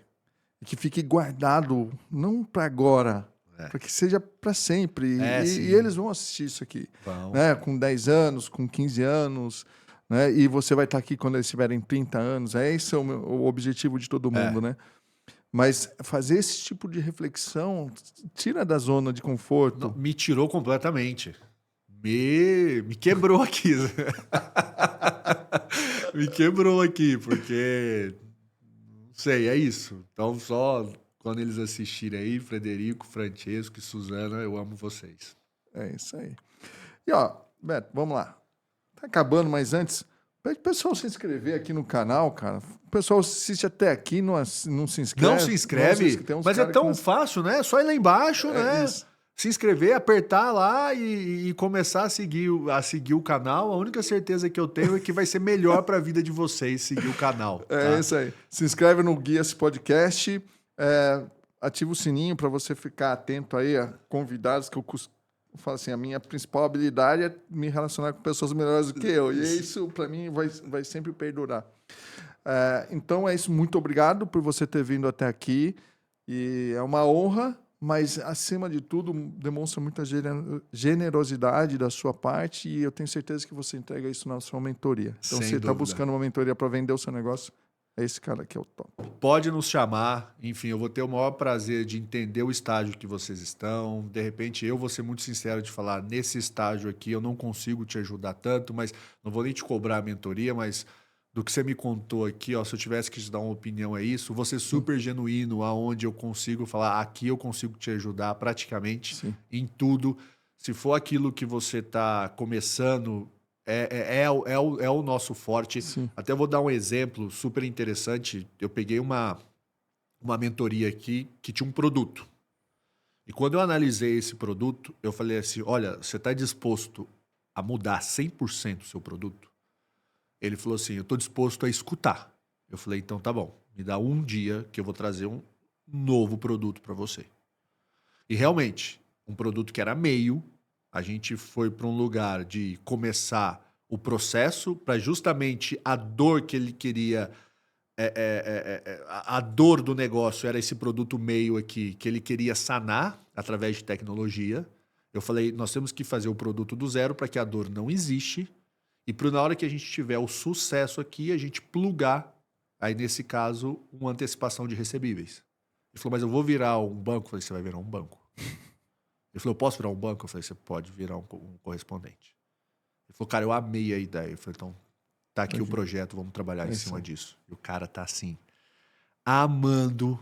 A: E que fique guardado, não para agora, para que seja para sempre. E eles vão assistir isso aqui. Né? Com 10 anos, com 15 anos... Né? E você vai estar aqui quando eles tiverem 30 anos. Esse é o objetivo de todo mundo, né? Mas fazer esse tipo de reflexão tira da zona de conforto.
B: Não, me tirou completamente. Me quebrou aqui. Me quebrou aqui, porque... Não sei, é isso. Então, só quando eles assistirem aí, Frederico, Francesco e Suzana, eu amo vocês.
A: É isso aí. E, ó, Beto, vamos lá. Tá acabando, mas antes, pede pro pessoal se inscrever aqui no canal, cara. O pessoal assiste até aqui, não se inscreve.
B: Não se inscreve, mas é tão fácil, né? Só ir lá embaixo, né?
A: Isso.
B: Se inscrever, apertar lá e começar a seguir o canal. A única certeza que eu tenho é que vai ser melhor para a vida de vocês seguir o canal. Tá?
A: É isso aí. Se inscreve no Guia-se Podcast, ativa o sininho para você ficar atento aí a convidados que eu falo assim, a minha principal habilidade é me relacionar com pessoas melhores do que eu. E isso, para mim, vai sempre perdurar. Então, é isso. Muito obrigado por você ter vindo até aqui. E é uma honra, mas, acima de tudo, demonstra muita generosidade da sua parte e eu tenho certeza que você entrega isso na sua mentoria. Então,
B: Sem
A: você está
B: dúvida.
A: buscando uma mentoria para vender o seu negócio, é esse cara aqui, é o top.
B: Pode nos chamar, enfim, eu vou ter o maior prazer de entender o estágio que vocês estão. De repente, eu vou ser muito sincero de falar, nesse estágio aqui eu não consigo te ajudar tanto, mas não vou nem te cobrar a mentoria, mas do que você me contou aqui, ó, se eu tivesse que te dar uma opinião é isso, vou ser super genuíno, aonde eu consigo falar, aqui eu consigo te ajudar praticamente em tudo. Se for aquilo que você está começando... É o nosso forte.
A: Sim.
B: Até vou dar um exemplo super interessante. Eu peguei uma mentoria aqui que tinha um produto. E quando eu analisei esse produto, eu falei assim, olha, você está disposto a mudar 100% o seu produto? Ele falou assim, eu estou disposto a escutar. Eu falei, então tá bom, Me dá um dia que eu vou trazer um novo produto para você. E realmente, um produto que era meio, a gente foi para um lugar de começar o processo para justamente a dor que ele queria, a dor do negócio era esse produto meio aqui que ele queria sanar através de tecnologia. Eu falei, nós temos que fazer o produto do zero para que a dor não existe e para na hora que a gente tiver o sucesso aqui, a gente plugar, aí nesse caso, uma antecipação de recebíveis. Ele falou, mas eu vou virar um banco? Eu falei, você vai virar um banco. Ele falou, eu posso virar um banco? Eu falei, você pode virar um correspondente. Ele falou, cara, eu amei a ideia. Eu falei, então, tá aqui o projeto, vamos trabalhar em cima disso. E o cara tá assim, amando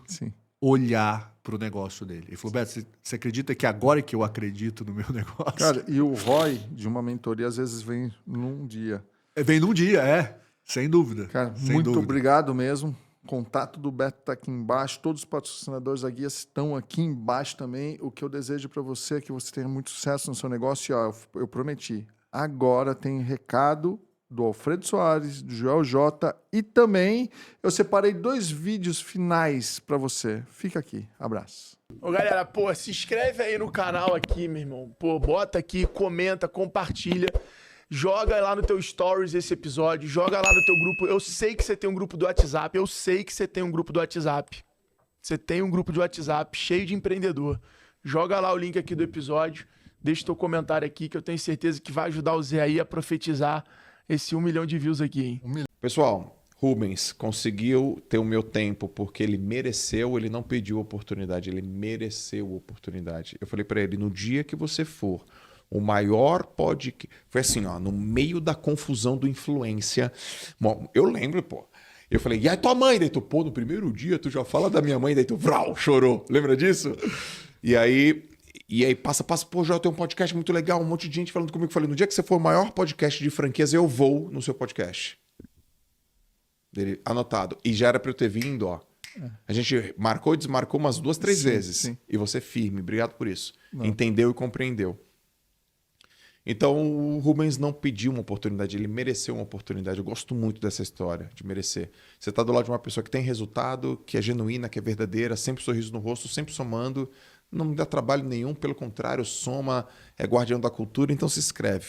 B: olhar pro negócio dele. Ele falou, Beto, você acredita que agora é que eu acredito no meu negócio?
A: Cara, e o ROI de uma mentoria às vezes vem num dia.
B: Vem num dia, sem dúvida.
A: Cara,
B: sem
A: muito
B: dúvida.
A: obrigado mesmo. O contato do Beto está aqui embaixo. Todos os patrocinadores da guia estão aqui embaixo também. O que eu desejo para você é que você tenha muito sucesso no seu negócio. E, ó, eu prometi. Agora tem recado do Alfredo Soares, do Joel J. E também eu separei 2 vídeos finais para você. Fica aqui. Abraço.
C: Ô, galera, pô, se inscreve aí no canal aqui, meu irmão. Pô, bota aqui, comenta, compartilha. Joga lá no teu stories esse episódio, joga lá no teu grupo. Eu sei que você tem um grupo do WhatsApp, Você tem um grupo de WhatsApp cheio de empreendedor. Joga lá o link aqui do episódio, deixa teu comentário aqui que eu tenho certeza que vai ajudar o Zé aí a profetizar esse 1 milhão de views aqui, hein?
D: Pessoal, Rubens conseguiu ter o meu tempo porque ele mereceu, ele não pediu oportunidade, ele mereceu oportunidade. Eu falei para ele, no dia que você for o maior podcast... Foi assim, ó, no meio da confusão do influência. Bom, eu lembro, pô. Eu falei, e a tua mãe? Daí tu, pô, no primeiro dia tu já fala da minha mãe, daí tu, vrau, chorou. Lembra disso? E aí passa, pô, já tem um podcast muito legal, um monte de gente falando comigo. Eu falei, no dia que você for o maior podcast de franquias, eu vou no seu podcast. Dele, anotado. E já era pra eu ter vindo, ó. A gente marcou e desmarcou umas 2, 3 vezes.
A: Sim.
D: E você firme, obrigado por isso.
A: Não.
D: Entendeu e compreendeu. Então, o Rubens não pediu uma oportunidade, ele mereceu uma oportunidade. Eu gosto muito dessa história, de merecer. Você está do lado de uma pessoa que tem resultado, que é genuína, que é verdadeira, sempre sorriso no rosto, sempre somando, não me dá trabalho nenhum, pelo contrário, soma, é guardião da cultura, então se inscreve.